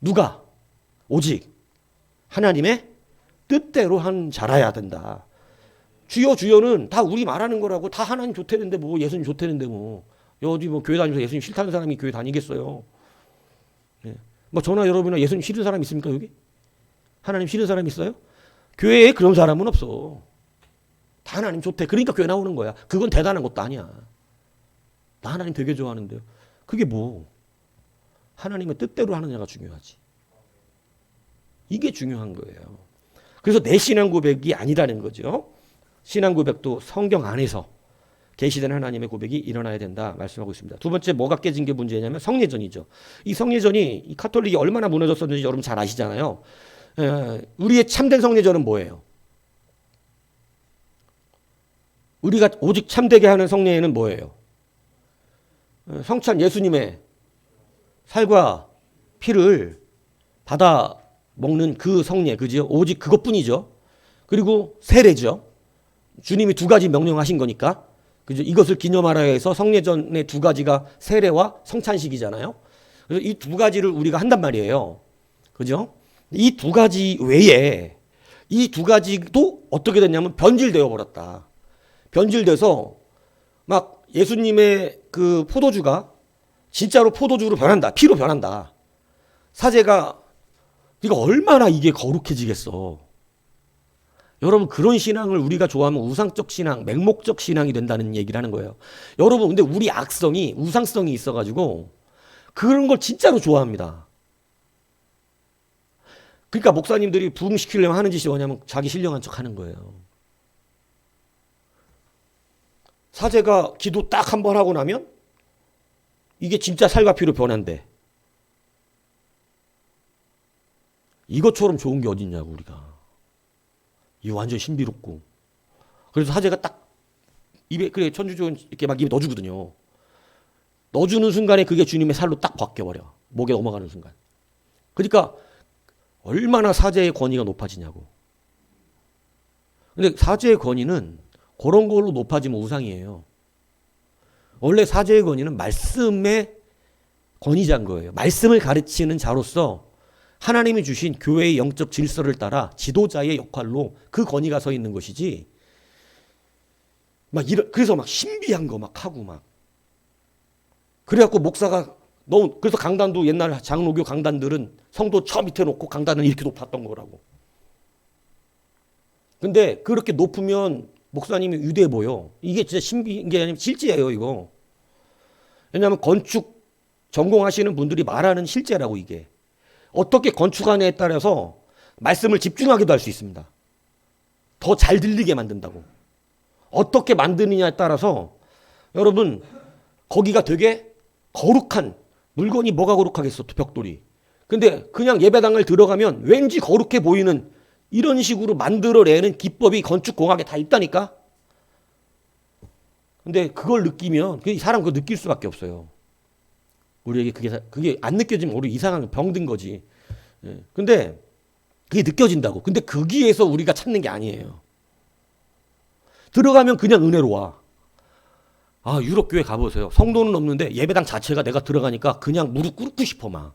누가? 오직 하나님의 뜻대로 한 자라야 된다. 주여 주여는 다 우리 말하는 거라고 다 하나님 좋다는데 뭐 예수님 좋다는데 뭐 어디 뭐 교회 다니면서 예수님 싫다는 사람이 교회 다니겠어요. 예. 뭐 저나 여러분이나 예수님 싫은 사람 있습니까 여기? 하나님 싫은 사람 있어요? 교회에 그런 사람은 없어. 다 하나님 좋대. 그러니까 교회 나오는 거야. 그건 대단한 것도 아니야. 나 하나님 되게 좋아하는데요. 그게 뭐 하나님의 뜻대로 하는 자가 중요하지. 이게 중요한 거예요. 그래서 내 신앙 고백이 아니라는 거죠. 신앙 고백도 성경 안에서 계시된 하나님의 고백이 일어나야 된다 말씀하고 있습니다. 두 번째 뭐가 깨진 게 문제냐면 성례전이죠. 이 성례전이 이 카톨릭이 얼마나 무너졌었는지 여러분 잘 아시잖아요. 우리의 참된 성례전은 뭐예요? 우리가 오직 참되게 하는 성례는 뭐예요? 성찬 예수님의 살과 피를 받아 먹는 그 성례, 그죠? 오직 그것뿐이죠. 그리고 세례죠. 주님이 두 가지 명령하신 거니까, 그죠? 이것을 기념하라 해서 성례전의 두 가지가 세례와 성찬식이잖아요. 그래서 이 두 가지를 우리가 한단 말이에요. 그죠? 이 두 가지 외에 이 두 가지도 어떻게 됐냐면 변질되어 버렸다. 변질돼서 막 예수님의 그 포도주가 진짜로 포도주로 변한다. 피로 변한다. 사제가 이거 얼마나 이게 거룩해지겠어. 여러분 그런 신앙을 우리가 좋아하면 우상적 신앙, 맹목적 신앙이 된다는 얘기를 하는 거예요. 여러분 근데 우리 악성이 우상성이 있어가지고 그런 걸 진짜로 좋아합니다. 그러니까 목사님들이 부흥시키려면 하는 짓이 뭐냐면 자기 신령한 척 하는 거예요. 사제가 기도 딱 한 번 하고 나면 이게 진짜 살과 피로 변한대. 이것처럼 좋은 게 어딨냐고 우리가. 이거 완전 신비롭고. 그래서 사제가 딱 입에 그래 천주교는 이렇게 막 입에 넣어주거든요. 넣어주는 순간에 그게 주님의 살로 딱 바뀌어버려. 목에 넘어가는 순간. 그러니까 얼마나 사제의 권위가 높아지냐고. 근데 사제의 권위는 그런 걸로 높아지면 우상이에요. 원래 사제의 권위는 말씀의 권위자인 거예요. 말씀을 가르치는 자로서 하나님이 주신 교회의 영적 질서를 따라 지도자의 역할로 그 권위가 서 있는 것이지. 그래서 막 신비한 거 막 하고 막. 그래갖고 목사가 너무, 그래서 강단도 옛날 장로교 강단들은 성도 저 밑에 놓고 강단은 이렇게 높았던 거라고. 근데 그렇게 높으면 목사님이 위대해 보여. 이게 진짜 신비인 게 아니면 실제예요, 이거. 왜냐하면 건축 전공하시는 분들이 말하는 실제라고 이게. 어떻게 건축하느냐에 따라서 말씀을 집중하기도 할 수 있습니다. 더 잘 들리게 만든다고. 어떻게 만드느냐에 따라서 여러분 거기가 되게 거룩한 물건이 뭐가 거룩하겠어, 벽돌이. 근데 그냥 예배당을 들어가면 왠지 거룩해 보이는 이런 식으로 만들어내는 기법이 건축공학에 다 있다니까. 근데 그걸 느끼면 그 사람 그거 느낄 수밖에 없어요. 우리에게 그게 안 느껴지면 우리 이상한 병든 거지. 예. 근데 그게 느껴진다고. 근데 거기에서 우리가 찾는 게 아니에요. 들어가면 그냥 은혜로 와. 아, 유럽 교회 가보세요. 성도는 없는데 예배당 자체가 내가 들어가니까 그냥 무릎 꿇고 싶어 막.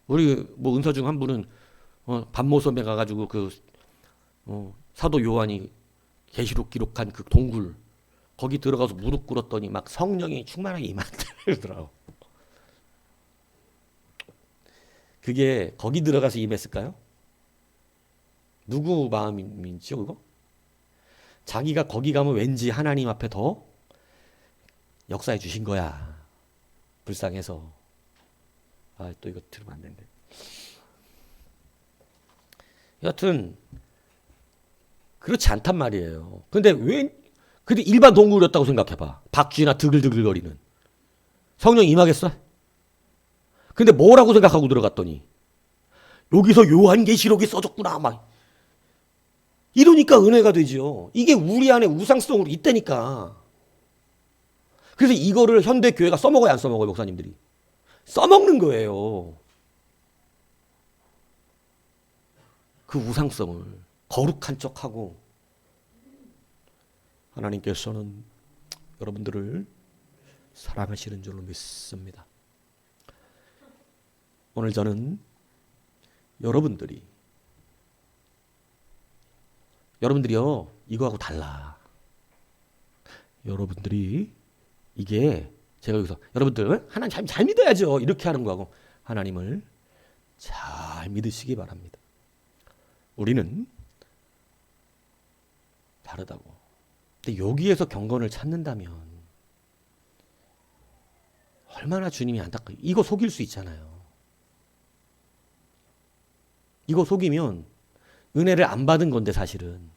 우리 뭐 은사 중 한 분은 반모섬에 가가지고 사도 요한이 계시록 기록한 그 동굴 거기 들어가서 무릎 꿇었더니 막 성령이 충만하게 임한다 그러더라고. 그게 거기 들어가서 임했을까요? 누구 마음이죠 그거? 자기가 거기 가면 왠지 하나님 앞에 더 역사해 주신 거야. 불쌍해서. 아, 또 이거 들으면 안 되는데. 여하튼 그렇지 않단 말이에요. 근데 일반 동굴이었다고 생각해봐. 박쥐나 드글드글거리는. 성령 임하겠어? 근데 뭐라고 생각하고 들어갔더니 여기서 요한계시록이 써졌구나 막 이러니까 은혜가 되죠. 이게 우리 안에 우상성으로 있다니까. 그래서 이거를 현대 교회가 써먹어야 안 써먹어요, 목사님들이. 써먹는 거예요. 그 우상성을 거룩한 척하고. 하나님께서는 여러분들을 사랑하시는 줄로 믿습니다. 오늘 저는 여러분들이요 이거하고 달라. 여러분들이 이게 제가 여기서 여러분들 하나님 잘 믿어야죠 이렇게 하는 거하고 하나님을 잘 믿으시기 바랍니다. 우리는 다르다고. 근데 여기에서 경건을 찾는다면 얼마나 주님이 안타까워요. 이거 속일 수 있잖아요. 이거 속이면 은혜를 안 받은 건데 사실은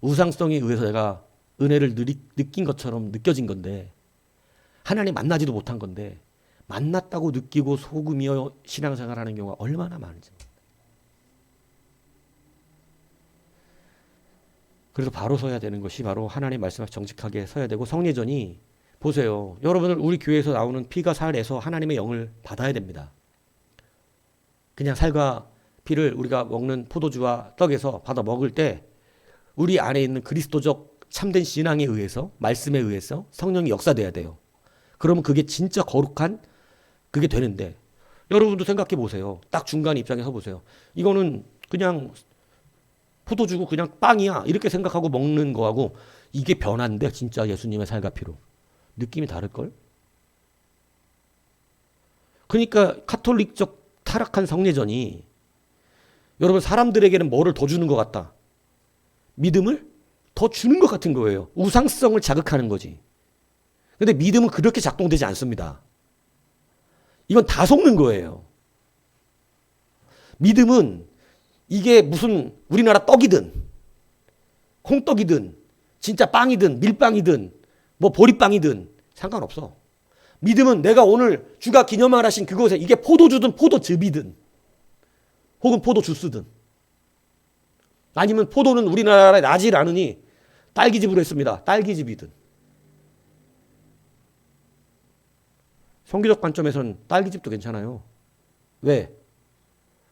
우상성에 의해서 내가 은혜를 느낀 것처럼 느껴진 건데 하나님 만나지도 못한 건데 만났다고 느끼고 속으며 신앙생활하는 경우가 얼마나 많은지. 그래서 바로 서야 되는 것이 바로 하나님 말씀 앞에 정직하게 서야 되고 성례전이 보세요. 여러분들 우리 교회에서 나오는 피가 살에서 하나님의 영을 받아야 됩니다. 그냥 살과 피를 우리가 먹는 포도주와 떡에서 받아 먹을 때 우리 안에 있는 그리스도적 참된 신앙에 의해서 말씀에 의해서 성령이 역사돼야 돼요. 그러면 그게 진짜 거룩한 그게 되는데 여러분도 생각해 보세요. 딱 중간 입장에 서 보세요. 이거는 그냥 포도주고 그냥 빵이야 이렇게 생각하고 먹는 거하고 이게 변한데 진짜 예수님의 살과 피로 느낌이 다를걸? 그러니까 카톨릭적 타락한 성례전이 여러분 사람들에게는 뭐를 더 주는 것 같다? 믿음을 더 주는 것 같은 거예요. 우상성을 자극하는 거지. 근데 믿음은 그렇게 작동되지 않습니다. 이건 다 속는 거예요. 믿음은 이게 무슨 우리나라 떡이든 콩떡이든 진짜 빵이든 밀빵이든 뭐 보리빵이든 상관없어. 믿음은 내가 오늘 주가 기념하신 그것에 이게 포도주든 포도즙이든 혹은 포도 주스든 아니면 포도는 우리나라에 나질 않으니 딸기즙으로 했습니다. 딸기즙이든 성경적 관점에서는 딸기즙도 괜찮아요. 왜?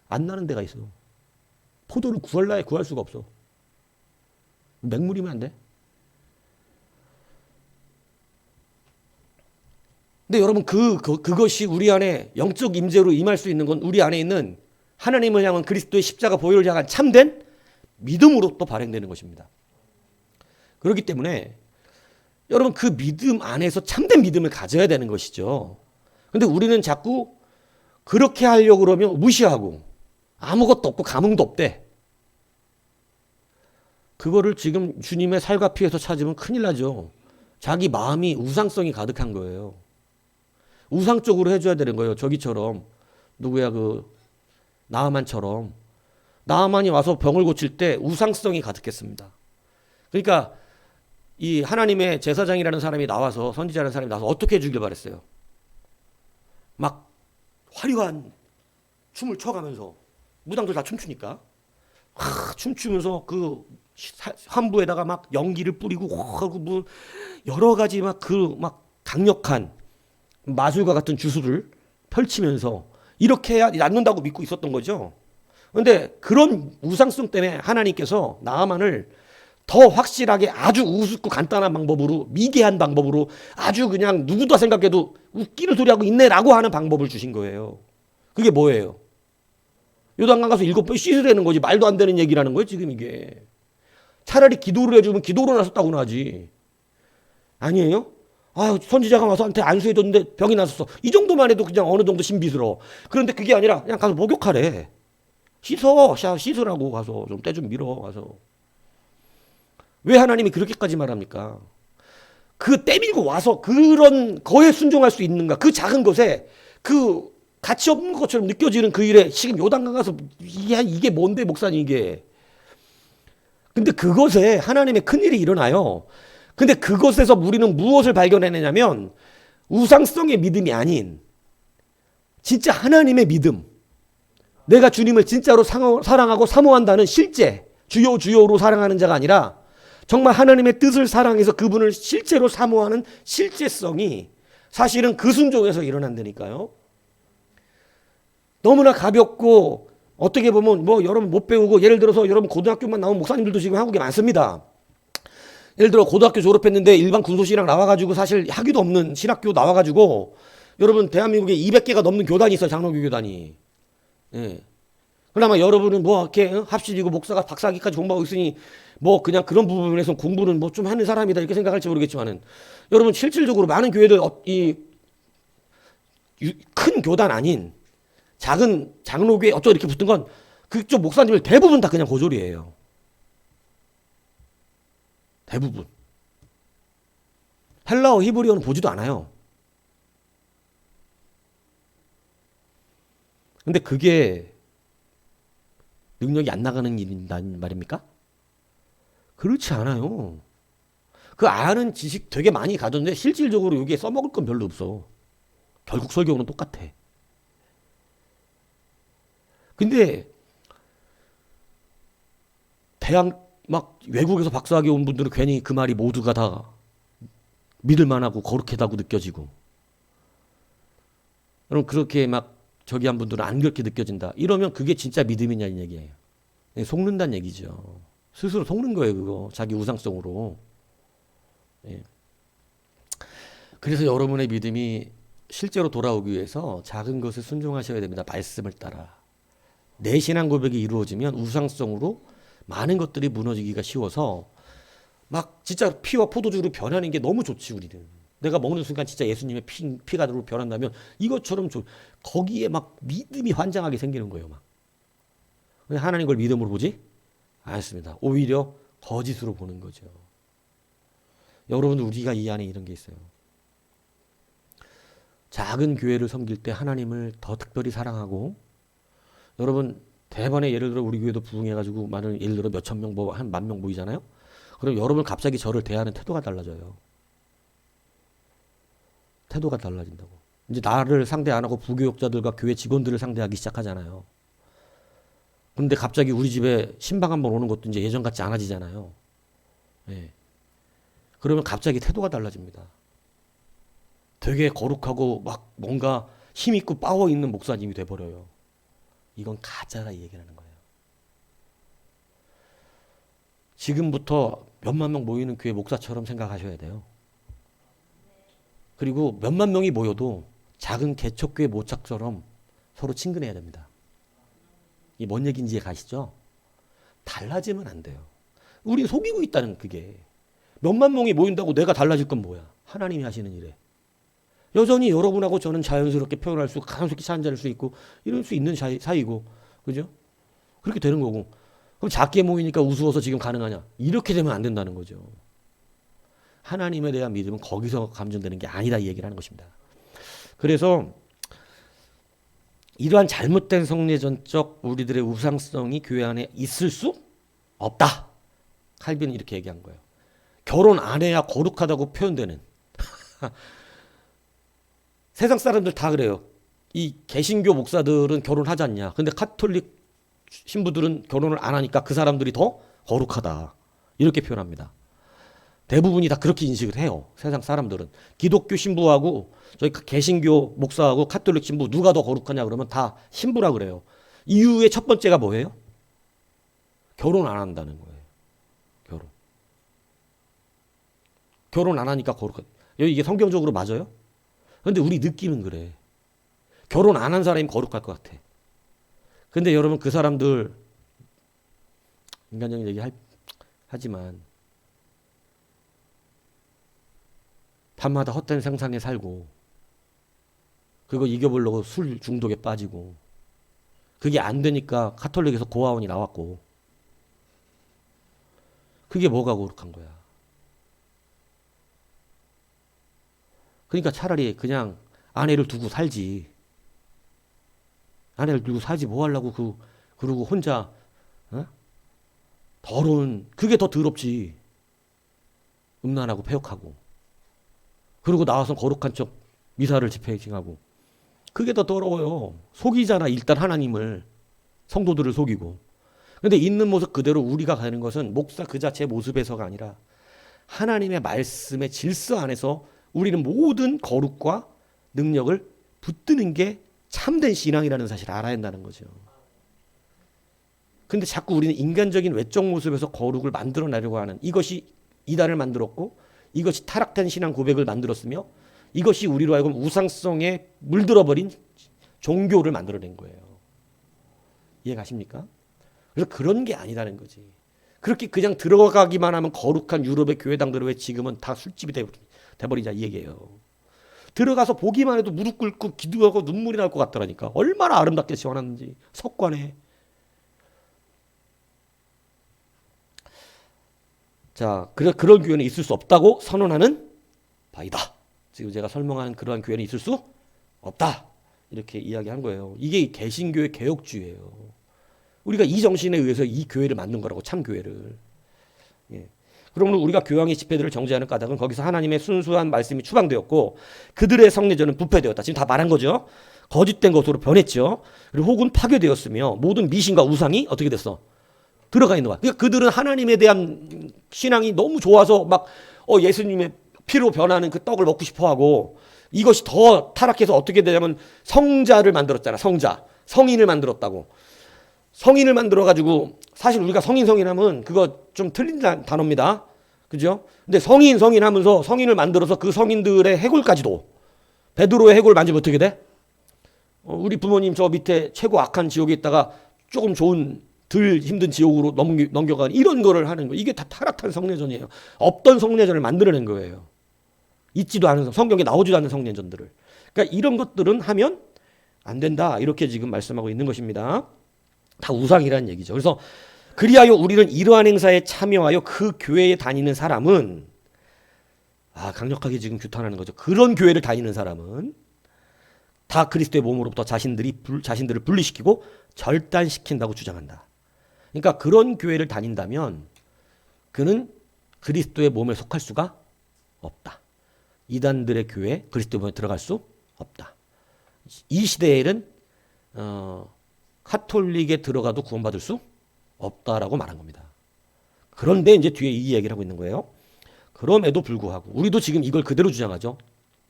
안 나는 데가 있어. 포도를 구할 수가 없어. 맹물이면 안 돼. 근데 여러분 그것이 우리 안에 영적 임재로 임할 수 있는 건 우리 안에 있는 하나님을 향한 그리스도의 십자가 보혈을 향한 참된 믿음으로 또 발행되는 것입니다. 그렇기 때문에 여러분 그 믿음 안에서 참된 믿음을 가져야 되는 것이죠. 근데 우리는 자꾸 그렇게 하려고 그러면 무시하고 아무것도 없고 감흥도 없대. 그거를 지금 주님의 살과 피에서 찾으면 큰일 나죠. 자기 마음이 우상성이 가득한 거예요. 우상 쪽으로 해줘야 되는 거예요. 저기처럼 누구야 그 나아만처럼 나아만이 와서 병을 고칠 때 우상성이 가득했습니다. 그러니까 이 하나님의 제사장이라는 사람이 나와서 선지자라는 사람이 나와서 어떻게 해주길 바랬어요. 막 화려한 춤을 춰가면서 무당들 다 춤추니까 춤추면서 그 환부에다가 막 연기를 뿌리고 하고 뭐 여러 가지 막 그 막 강력한 마술과 같은 주술을 펼치면서 이렇게 해야 낫는다고 믿고 있었던 거죠. 그런데 그런 우상성 때문에 하나님께서 나아만을 더 확실하게 아주 우습고 간단한 방법으로 미개한 방법으로 아주 그냥 누구도 생각해도 웃기는 소리하고 있네라고 하는 방법을 주신 거예요. 그게 뭐예요? 요단강 가서 7번 씻으라는 거지. 말도 안 되는 얘기라는 거예요 지금 이게. 차라리 기도를 해주면 기도로 나섰다고나 하지. 아니에요? 아 선지자가 와서 한테 안수해줬는데 병이 났었어. 이 정도만 해도 그냥 어느 정도 신비스러워. 그런데 그게 아니라 그냥 가서 목욕하래. 씻으라고 가서 좀 때 좀 밀어 가서. 왜 하나님이 그렇게까지 말합니까? 그 때밀고 와서 그런 거에 순종할 수 있는가? 그 작은 것에 그 가치 없는 것처럼 느껴지는 그 일에 지금 요단강 가서 이게 뭔데 목사님 이게. 근데 그것에 하나님의 큰일이 일어나요. 근데 그것에서 우리는 무엇을 발견해내냐면 우상성의 믿음이 아닌 진짜 하나님의 믿음. 내가 주님을 진짜로 사랑하고 사모한다는 실제 주요 주요로 사랑하는 자가 아니라 정말 하나님의 뜻을 사랑해서 그분을 실제로 사모하는 실제성이 사실은 그 순종에서 일어난다니까요. 너무나 가볍고 어떻게 보면 뭐 여러분 못 배우고 예를 들어서 여러분 고등학교만 나온 목사님들도 지금 한국에 많습니다. 예를 들어 고등학교 졸업했는데 일반 군소신학 나와가지고 사실 학위도 없는 신학교 나와가지고 여러분 대한민국에 200개가 넘는 교단이 있어요. 장로교 교단이. 예. 그나마 여러분은 뭐 이렇게 합실이고 목사가 박사학위까지 공부하고 있으니 뭐 그냥 그런 부분에서 공부는 뭐 좀 하는 사람이다 이렇게 생각할지 모르겠지만은 여러분 실질적으로 많은 교회들 이 큰 교단 아닌 작은 장로교회 어쩌고 이렇게 붙은 건 그쪽 목사님들 대부분 다 그냥 고졸이에요. 대부분. 헬라어 히브리어는 보지도 않아요. 근데 그게 능력이 안 나가는 일이란 말입니까? 그렇지 않아요. 그 아는 지식 되게 많이 가졌는데 실질적으로 여기에 써먹을 건 별로 없어. 결국 설교는 똑같아. 근데 대학 막 외국에서 박사학위 온 분들은 괜히 그 말이 모두가 다 믿을만하고 거룩하다고 느껴지고 그럼 그렇게 막 저기 한 분들은 안 그렇게 느껴진다. 이러면 그게 진짜 믿음이냐는 얘기예요. 속는다는 얘기죠. 스스로 속는 거예요 그거. 자기 우상성으로. 예. 그래서 여러분의 믿음이 실제로 돌아오기 위해서 작은 것에 순종하셔야 됩니다. 말씀을 따라. 내 신앙 고백이 이루어지면 우상성으로 많은 것들이 무너지기가 쉬워서 막 진짜 피와 포도주로 변하는 게 너무 좋지 우리는. 내가 먹는 순간 진짜 예수님의 피가 변한다면 이것처럼 거기에 막 믿음이 환장하게 생기는 거예요. 막. 하나님 걸 믿음으로 보지 않습니다. 오히려 거짓으로 보는 거죠. 여러분 우리가 이 안에 이런 게 있어요. 작은 교회를 섬길 때 하나님을 더 특별히 사랑하고 여러분 대번에 예를 들어 우리 교회도 부흥해가지고 많은 예를 들어 몇천 명 한 10,000명 모이잖아요. 그럼 여러분 갑자기 저를 대하는 태도가 달라져요. 태도가 달라진다고. 이제 나를 상대 안 하고 부교육자들과 교회 직원들을 상대하기 시작하잖아요. 근데 갑자기 우리 집에 신방 한번 오는 것도 이제 예전 같지 않아지잖아요. 예. 그러면 갑자기 태도가 달라집니다. 되게 거룩하고 막 뭔가 힘있고 파워 있는 목사님이 돼버려요. 이건 가짜라 이 얘기를 하는 거예요. 지금부터 몇만 명 모이는 교회 목사처럼 생각하셔야 돼요. 그리고 몇만 명이 모여도 작은 개척교회 모착처럼 서로 친근해야 됩니다. 이게 뭔 얘기인지 가시죠? 달라지면 안 돼요. 우린 속이고 있다는 그게. 몇만 명이 모인다고 내가 달라질 건 뭐야? 하나님이 하시는 일에. 여전히 여러분하고 저는 자연스럽게 표현할 수, 자연스럽게 한자릴 수 있고 이럴 수 있는 사이고, 그죠? 그렇게 되는 거고 그럼 작게 모이니까 우스워서 지금 가능하냐? 이렇게 되면 안 된다는 거죠. 하나님에 대한 믿음은 거기서 감정되는 게 아니다 이 얘기를 하는 것입니다. 그래서 이러한 잘못된 성례전적 우리들의 우상성이 교회 안에 있을 수 없다. 칼빈은 이렇게 얘기한 거예요. 결혼 안 해야 거룩하다고 표현되는 세상 사람들 다 그래요. 이 개신교 목사들은 결혼하지 않냐. 근데 카톨릭 신부들은 결혼을 안 하니까 그 사람들이 더 거룩하다. 이렇게 표현합니다. 대부분이 다 그렇게 인식을 해요. 세상 사람들은. 기독교 신부하고 저희 개신교 목사하고 카톨릭 신부 누가 더 거룩하냐 그러면 다 신부라 그래요. 이유의 첫 번째가 뭐예요? 결혼 안 한다는 거예요. 결혼 안 하니까 거룩하다. 이게 성경적으로 맞아요? 근데 우리 느낌은 그래. 결혼 안 한 사람이 거룩할 것 같아. 근데 여러분 그 사람들 인간적인 얘기 하지만 밤마다 헛된 상상에 살고 그거 이겨보려고 술 중독에 빠지고 그게 안 되니까 카톨릭에서 고아원이 나왔고 그게 뭐가 거룩한 거야. 그러니까 차라리 그냥 아내를 두고 살지. 아내를 두고 살지 뭐 하려고 그러고 혼자 더러운 그게 더 더럽지. 음란하고 폐역하고 그리고 나와서 거룩한 척 미사를 집행하고 그게 더 더러워요. 속이잖아 일단 하나님을 성도들을 속이고. 근데 있는 모습 그대로 우리가 가는 것은 목사 그 자체의 모습에서가 아니라 하나님의 말씀의 질서 안에서 우리는 모든 거룩과 능력을 붙드는 게 참된 신앙이라는 사실을 알아야 한다는 거죠. 근데 자꾸 우리는 인간적인 외적 모습에서 거룩을 만들어내려고 하는 이것이 이단을 만들었고 이것이 타락된 신앙 고백을 만들었으며 이것이 우리로 하여금 우상성에 물들어버린 종교를 만들어낸 거예요. 이해가십니까? 그래서 그런 게 아니다는 거지. 그렇게 그냥 들어가기만 하면 거룩한 유럽의 교회당들은 왜 지금은 다 술집이 돼버리냐 이 얘기예요. 들어가서 보기만 해도 무릎 꿇고 기도하고 눈물이 날 것 같더라니까. 얼마나 아름답게 지어놨는지 석관에. 자, 그런 교회는 있을 수 없다고 선언하는 바이다. 지금 제가 설명한 그러한 교회는 있을 수 없다. 이렇게 이야기한 거예요. 이게 개신교의 개혁주의예요. 우리가 이 정신에 의해서 이 교회를 만든 거라고 참교회를. 예. 그러면 우리가 교황의 집회들을 정죄하는 까닭은 거기서 하나님의 순수한 말씀이 추방되었고 그들의 성례전은 부패되었다. 지금 다 말한 거죠. 거짓된 것으로 변했죠. 그리고 혹은 파괴되었으며 모든 미신과 우상이 어떻게 됐어? 들어가 있는 거야. 그러니까 그들은 하나님에 대한 신앙이 너무 좋아서 막 예수님의 피로 변하는 그 떡을 먹고 싶어하고 이것이 더 타락해서 어떻게 되냐면 성자를 만들었잖아. 성인을 만들었다고. 성인을 만들어가지고 사실 우리가 성인하면 그거 좀 틀린 단어입니다. 그죠? 근데 성인 하면서 성인을 만들어서 그 성인들의 해골까지도 베드로의 해골 만지면 어떻게 돼? 우리 부모님 저 밑에 최고 악한 지옥에 있다가 조금 좋은 덜 힘든 지옥으로 넘겨가는 이런 거를 하는 거. 이게 다 타락한 성례전이에요. 없던 성례전을 만들어낸 거예요. 있지도 않은 성경에 나오지도 않는 성례전들을. 그러니까 이런 것들은 하면 안 된다. 이렇게 지금 말씀하고 있는 것입니다. 다 우상이라는 얘기죠. 그래서 그리하여 우리는 이러한 행사에 참여하여 그 교회에 다니는 사람은 강력하게 지금 규탄하는 거죠. 그런 교회를 다니는 사람은 다 그리스도의 몸으로부터 자신들을 분리시키고 절단시킨다고 주장한다. 그러니까 그런 교회를 다닌다면 그는 그리스도의 몸에 속할 수가 없다. 이단들의 교회 그리스도의 몸에 들어갈 수 없다. 이 시대에는 카톨릭에 들어가도 구원받을 수 없다라고 말한 겁니다. 그런데 이제 뒤에 이 얘기를 하고 있는 거예요. 그럼에도 불구하고 우리도 지금 이걸 그대로 주장하죠.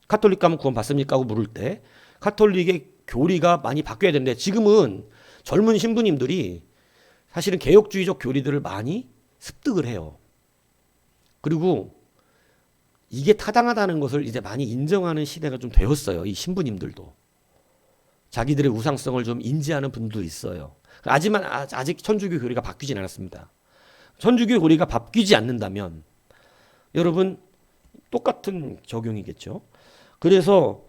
카톨릭 가면 구원받습니까? 하고 물을 때 카톨릭의 교리가 많이 바뀌어야 되는데 지금은 젊은 신부님들이 사실은 개혁주의적 교리들을 많이 습득을 해요. 그리고 이게 타당하다는 것을 이제 많이 인정하는 시대가 좀 되었어요. 이 신부님들도. 자기들의 우상성을 좀 인지하는 분도 있어요. 하지만 아직 천주교 교리가 바뀌진 않았습니다. 천주교 교리가 바뀌지 않는다면 여러분 똑같은 적용이겠죠. 그래서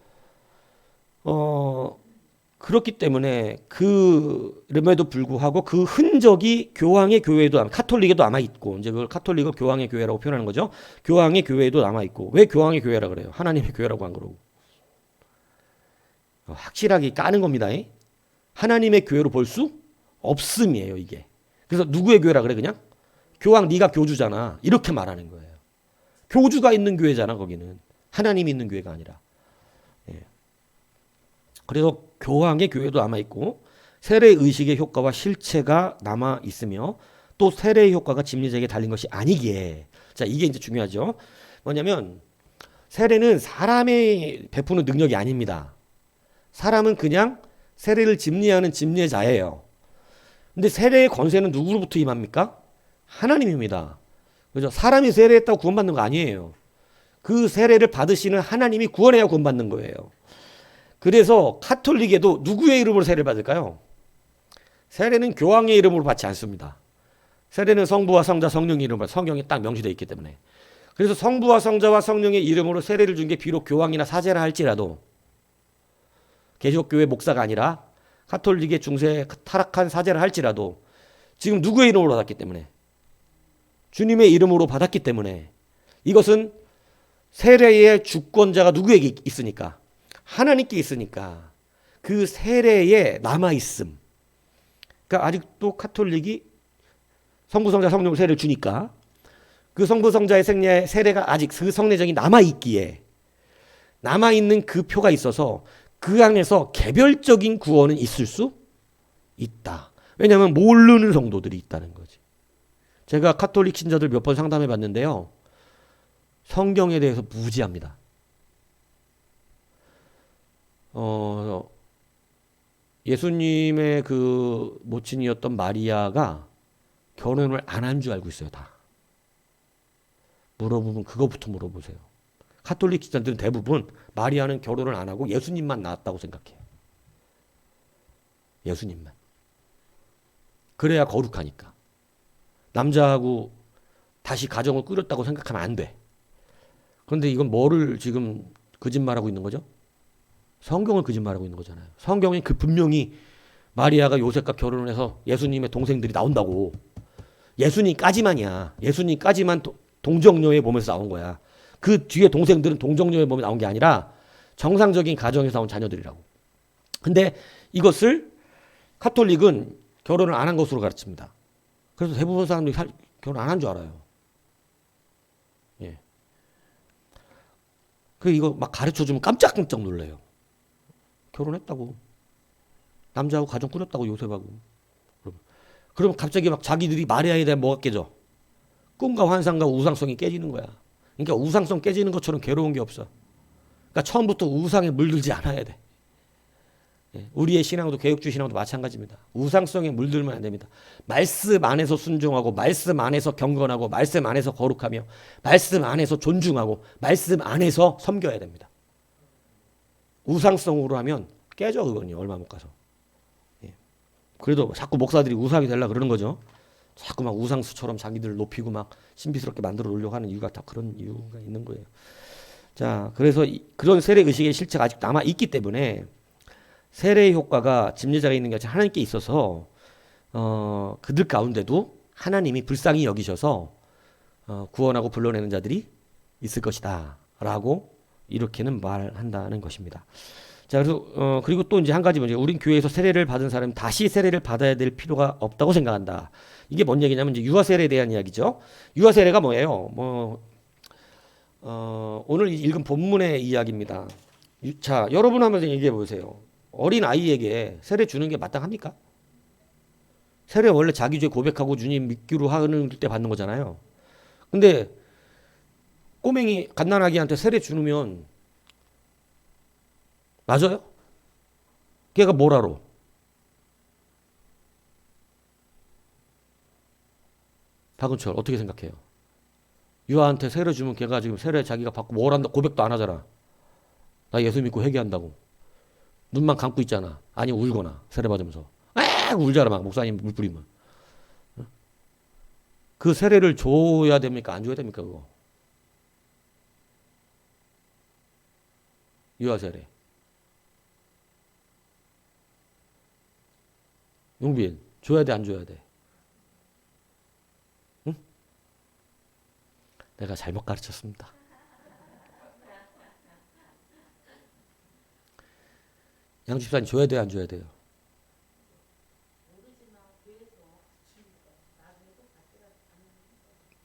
그렇기 때문에 그럼에도 불구하고 그 흔적이 교황의 교회에도 카톨릭에도 남아 있고 이제 그걸 카톨릭은 교황의 교회라고 표현하는 거죠. 교황의 교회에도 남아 있고 왜 교황의 교회라 그래요? 하나님의 교회라고 안 그러고 확실하게 까는 겁니다. 하나님의 교회로 볼 수 없음이에요 이게. 그래서 누구의 교회라 그래 그냥? 교황 네가 교주잖아 이렇게 말하는 거예요. 교주가 있는 교회잖아 거기는. 하나님이 있는 교회가 아니라. 예. 그래서 교황의 교회도 남아 있고 세례 의식의 효과와 실체가 남아 있으며 또 세례의 효과가 진리자에게 달린 것이 아니기에 자 이게 이제 중요하죠. 뭐냐면 세례는 사람의 베푸는 능력이 아닙니다. 사람은 그냥 세례를 집례하는 집례자예요. 근데 세례의 권세는 누구로부터 임합니까? 하나님입니다. 그죠? 사람이 세례했다고 구원받는 거 아니에요. 그 세례를 받으시는 하나님이 구원해야 구원받는 거예요. 그래서 카톨릭에도 누구의 이름으로 세례를 받을까요? 세례는 교황의 이름으로 받지 않습니다. 세례는 성부와 성자 성령의 이름으로 성경에 딱 명시되어 있기 때문에. 그래서 성부와 성자와 성령의 이름으로 세례를 준 게 비록 교황이나 사제라 할지라도 개신교회 목사가 아니라 카톨릭의 중세 타락한 사제라 할지라도 지금 누구의 이름으로 받았기 때문에 주님의 이름으로 받았기 때문에 이것은 세례의 주권자가 누구에게 있으니까 하나님께 있으니까 그 세례에 남아있음. 그러니까 아직도 카톨릭이 성부, 성자, 성령을 세례를 주니까 그 성부, 성자의 세례가 아직 그 성례정이 남아있기에 남아있는 그 표가 있어서 그 안에서 개별적인 구원은 있을 수 있다. 왜냐하면 모르는 성도들이 있다는 거지. 제가 카톨릭 신자들 몇 번 상담해 봤는데요. 성경에 대해서 무지합니다. 예수님의 그 모친이었던 마리아가 결혼을 안 한 줄 알고 있어요, 다. 물어보면 그거부터 물어보세요. 카톨릭 신자들은 대부분 마리아는 결혼을 안 하고 예수님만 낳았다고 생각해요. 예수님만. 그래야 거룩하니까. 남자하고 다시 가정을 꾸렸다고 생각하면 안 돼. 그런데 이건 뭐를 지금 거짓말하고 있는 거죠? 성경을 거짓말하고 있는 거잖아요. 성경이 그 분명히 마리아가 요셉과 결혼을 해서 예수님의 동생들이 나온다고. 예수님까지만이야. 예수님까지만 동정녀의 몸에서 나온 거야. 그 뒤에 동생들은 동정녀의 몸에 나온 게 아니라 정상적인 가정에서 나온 자녀들이라고. 근데 이것을 카톨릭은 결혼을 안 한 것으로 가르칩니다. 그래서 대부분 사람들이 결혼 안 한 줄 알아요. 예. 그 이거 막 가르쳐주면 깜짝깜짝 놀래요. 결혼했다고. 남자하고 가정 꾸렸다고 요셉하고. 그러면 갑자기 막 자기들이 마리아에 대한 뭐가 깨져? 꿈과 환상과 우상성이 깨지는 거야. 그러니까 우상성 깨지는 것처럼 괴로운 게 없어. 그러니까 처음부터 우상에 물들지 않아야 돼. 우리의 신앙도 개혁주의 신앙도 마찬가지입니다. 우상성에 물들면 안 됩니다. 말씀 안에서 순종하고 말씀 안에서 경건하고 말씀 안에서 거룩하며 말씀 안에서 존중하고 말씀 안에서 섬겨야 됩니다. 우상성으로 하면 깨져 그거는요. 얼마 못 가서. 그래도 자꾸 목사들이 우상이 되려고 그러는 거죠. 자꾸 막 우상수처럼 자기들을 높이고 막 신비스럽게 만들어 놓으려고 하는 이유가 다 그런 이유가 있는 거예요. 자, 그래서 그런 세례 의식의 실체가 아직 남아 있기 때문에 세례의 효과가 집례자가 있는 게 아니라 하나님께 있어서 그들 가운데도 하나님이 불쌍히 여기셔서 구원하고 불러내는 자들이 있을 것이다 라고 이렇게는 말한다는 것입니다. 자, 그래서 그리고 또 이제 한 가지 문제, 우린 교회에서 세례를 받은 사람이 다시 세례를 받아야 될 필요가 없다고 생각한다. 이게 뭔 얘기냐면 이제 유아 세례에 대한 이야기죠. 유아 세례가 뭐예요? 오늘 읽은 본문의 이야기입니다. 자, 여러분 한번 얘기해 보세요. 어린 아이에게 세례 주는 게 마땅합니까? 세례 원래 자기 죄 고백하고 주님 믿기로 하는 때 받는 거잖아요. 근데 꼬맹이 갓난아기한테 세례 주면 맞아요? 걔가 뭘 알아? 박은철 어떻게 생각해요? 유아한테 세례 주면 걔가 지금 세례 자기가 받고 뭘 한다 고백도 안 하잖아. 나 예수 믿고 회개한다고. 눈만 감고 있잖아. 아니 울거나 세례 받으면서 울잖아 막 목사님 물 뿌리면. 그 세례를 줘야 됩니까? 안 줘야 됩니까? 그거 유아 세례. 용빈, 줘야 돼, 안 줘야 돼? 응? 내가 잘못 가르쳤습니다. 양집사님 줘야 돼요, 안 줘야 돼요?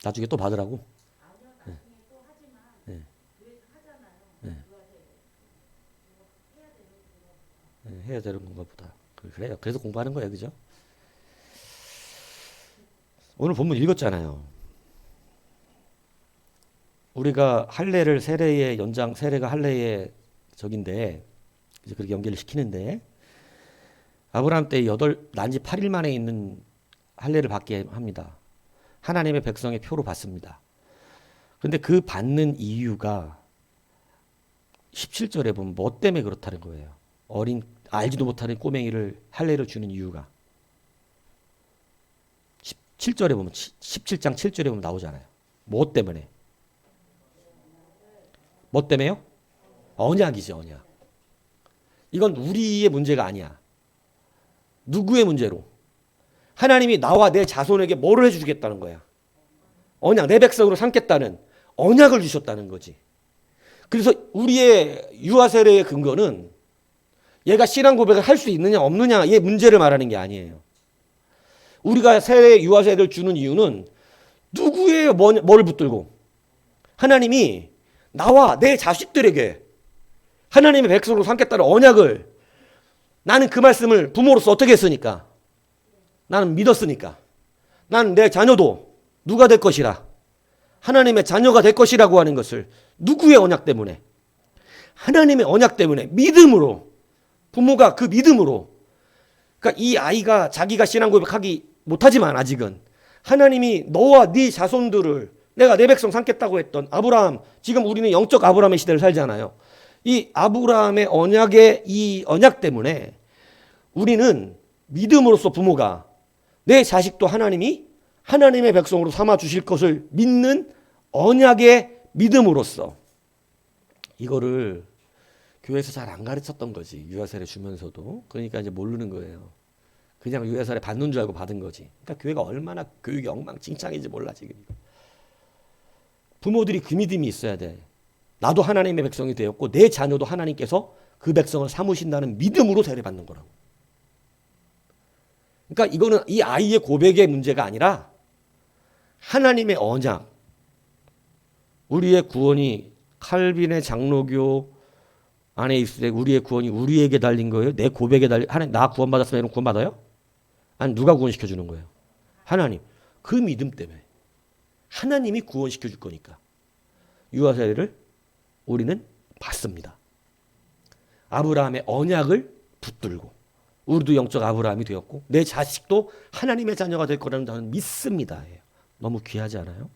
나중에 또 받으라고? 네. 네. 네, 해야 되는 건가 보다. 그래요. 그래서 공부하는 거예요, 그죠? 오늘 본문 읽었잖아요. 우리가 할례를 세례의 연장, 세례가 할례의 적인데 이제 그렇게 연결을 시키는데 아브라함 때 난지 8일 만에 있는 할례를 받게 합니다. 하나님의 백성의 표로 받습니다. 그런데 그 받는 이유가 17절에 보면 뭐 때문에 그렇다는 거예요. 어린 알지도 못하는 꼬맹이를 할례를 주는 이유가 17절에 보면 17장 7절에 보면 나오잖아요. 뭐 때문에? 뭐 때문에요? 언약이죠, 언약. 이건 우리의 문제가 아니야. 누구의 문제로? 하나님이 나와 내 자손에게 뭐를 해주겠다는 거야? 언약, 내 백성으로 삼겠다는 언약을 주셨다는 거지. 그래서 우리의 유아 세례의 근거는 얘가 신앙 고백을 할 수 있느냐 없느냐의 문제를 말하는 게 아니에요. 우리가 유아 세례를 주는 이유는 누구의 뭐를 붙들고? 하나님이 나와 내 자식들에게 하나님의 백성으로 삼겠다는 언약을 나는 그 말씀을 부모로서 어떻게 했으니까? 나는 믿었으니까. 나는 내 자녀도 누가 될 것이라? 하나님의 자녀가 될 것이라고 하는 것을 누구의 언약 때문에? 하나님의 언약 때문에 믿음으로 부모가 그 믿음으로 그러니까 이 아이가 자기가 신앙 고백하기 못하지만 아직은 하나님이 너와 네 자손들을 내가 내 백성 삼겠다고 했던 아브라함 지금 우리는 영적 아브라함의 시대를 살잖아요. 이 아브라함의 언약의 이 언약 때문에 우리는 믿음으로써 부모가 내 자식도 하나님이 하나님의 백성으로 삼아 주실 것을 믿는 언약의 믿음으로써 이거를 교회에서 잘 안 가르쳤던 거지. 유아세례 주면서도. 그러니까 이제 모르는 거예요. 그냥 유아세례 받는 줄 알고 받은 거지. 그러니까 교회가 얼마나 교육이 엉망진창인지 몰라 지금. 부모들이 그 믿음이 있어야 돼. 나도 하나님의 백성이 되었고 내 자녀도 하나님께서 그 백성을 삼으신다는 믿음으로 세례받는 거라고. 그러니까 이거는 이 아이의 고백의 문제가 아니라 하나님의 언약. 우리의 구원이 칼빈의 장로교 안에 있을 때 우리의 구원이 우리에게 달린 거예요? 내 고백에 달린 하나님 나 구원받았으면 이런 구원 받아요? 아니 누가 구원시켜 주는 거예요? 하나님. 그 믿음 때문에 하나님이 구원시켜 줄 거니까 유아 세례를 우리는 받습니다. 아브라함의 언약을 붙들고 우리도 영적 아브라함이 되었고 내 자식도 하나님의 자녀가 될 거라는 저는 믿습니다. 너무 귀하지 않아요?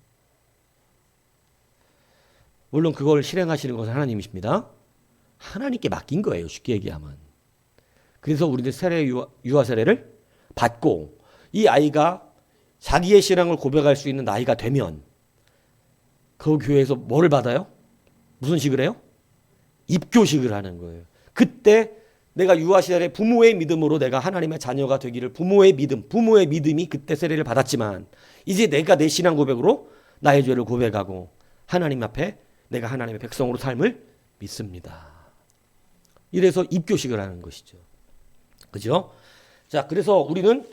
물론 그걸 실행하시는 것은 하나님이십니다. 하나님께 맡긴 거예요. 쉽게 얘기하면. 그래서 우리는 유아 세례를 받고 이 아이가 자기의 신앙을 고백할 수 있는 나이가 되면 그 교회에서 뭐를 받아요? 무슨 식을 해요? 입교식을 하는 거예요. 그때 내가 유아 시절에 부모의 믿음으로 내가 하나님의 자녀가 되기를 부모의 믿음이 그때 세례를 받았지만 이제 내가 내 신앙 고백으로 나의 죄를 고백하고 하나님 앞에 내가 하나님의 백성으로 삶을 믿습니다. 이래서 입교식을 하는 것이죠. 그죠? 자, 그래서 우리는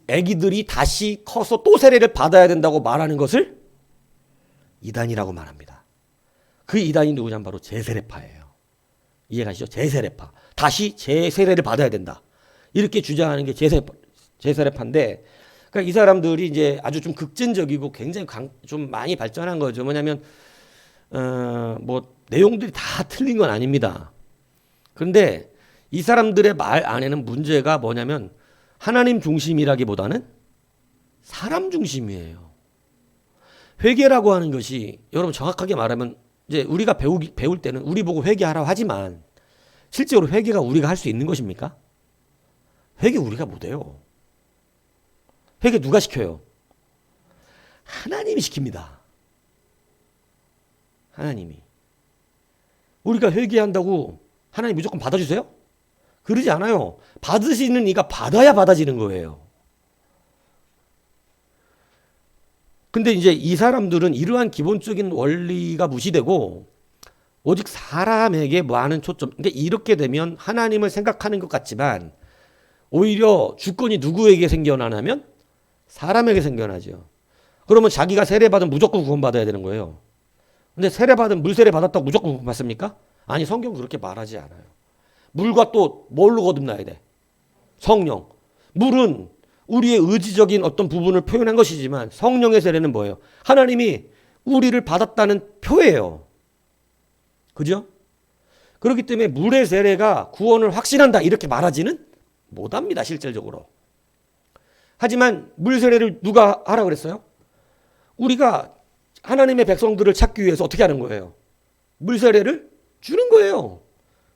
아기들이 다시 커서 또 세례를 받아야 된다고 말하는 것을 이단이라고 말합니다. 그 이단이 누구냐면 바로 제세례파예요. 이해가시죠? 제세례파. 다시 제세례를 받아야 된다. 이렇게 주장하는 게 제세례파인데, 그러니까 이 사람들이 이제 아주 좀 급진적이고 굉장히 좀 많이 발전한 거죠. 뭐냐면, 뭐, 내용들이 다 틀린 건 아닙니다. 그런데 이 사람들의 말 안에는 문제가 뭐냐면, 하나님 중심이라기보다는 사람 중심이에요. 회개라고 하는 것이 여러분 정확하게 말하면 이제 우리가 배울 때는 우리 보고 회개하라고 하지만 실제로 회개가 우리가 할 수 있는 것입니까? 회개 우리가 못해요. 회개 누가 시켜요? 하나님이 시킵니다. 하나님이. 우리가 회개한다고 하나님 무조건 받아주세요? 그러지 않아요. 받으시는 이가 받아야 받아지는 거예요. 근데 이제 이 사람들은 이러한 기본적인 원리가 무시되고 오직 사람에게 많은 초점. 그러니까 이렇게 되면 하나님을 생각하는 것 같지만 오히려 주권이 누구에게 생겨나냐면 사람에게 생겨나죠. 그러면 자기가 세례받으면 무조건 구원받아야 되는 거예요. 근데 세례받은 물세례 받았다고 무조건 구원받습니까? 아니, 성경은 그렇게 말하지 않아요. 물과 또 뭘로 거듭나야 돼? 성령. 물은 우리의 의지적인 어떤 부분을 표현한 것이지만 성령의 세례는 뭐예요? 하나님이 우리를 받았다는 표예요. 그죠? 그렇기 때문에 물의 세례가 구원을 확신한다 이렇게 말하지는 못합니다, 실질적으로. 하지만 물 세례를 누가 하라 그랬어요? 우리가 하나님의 백성들을 찾기 위해서 어떻게 하는 거예요? 물 세례를 주는 거예요.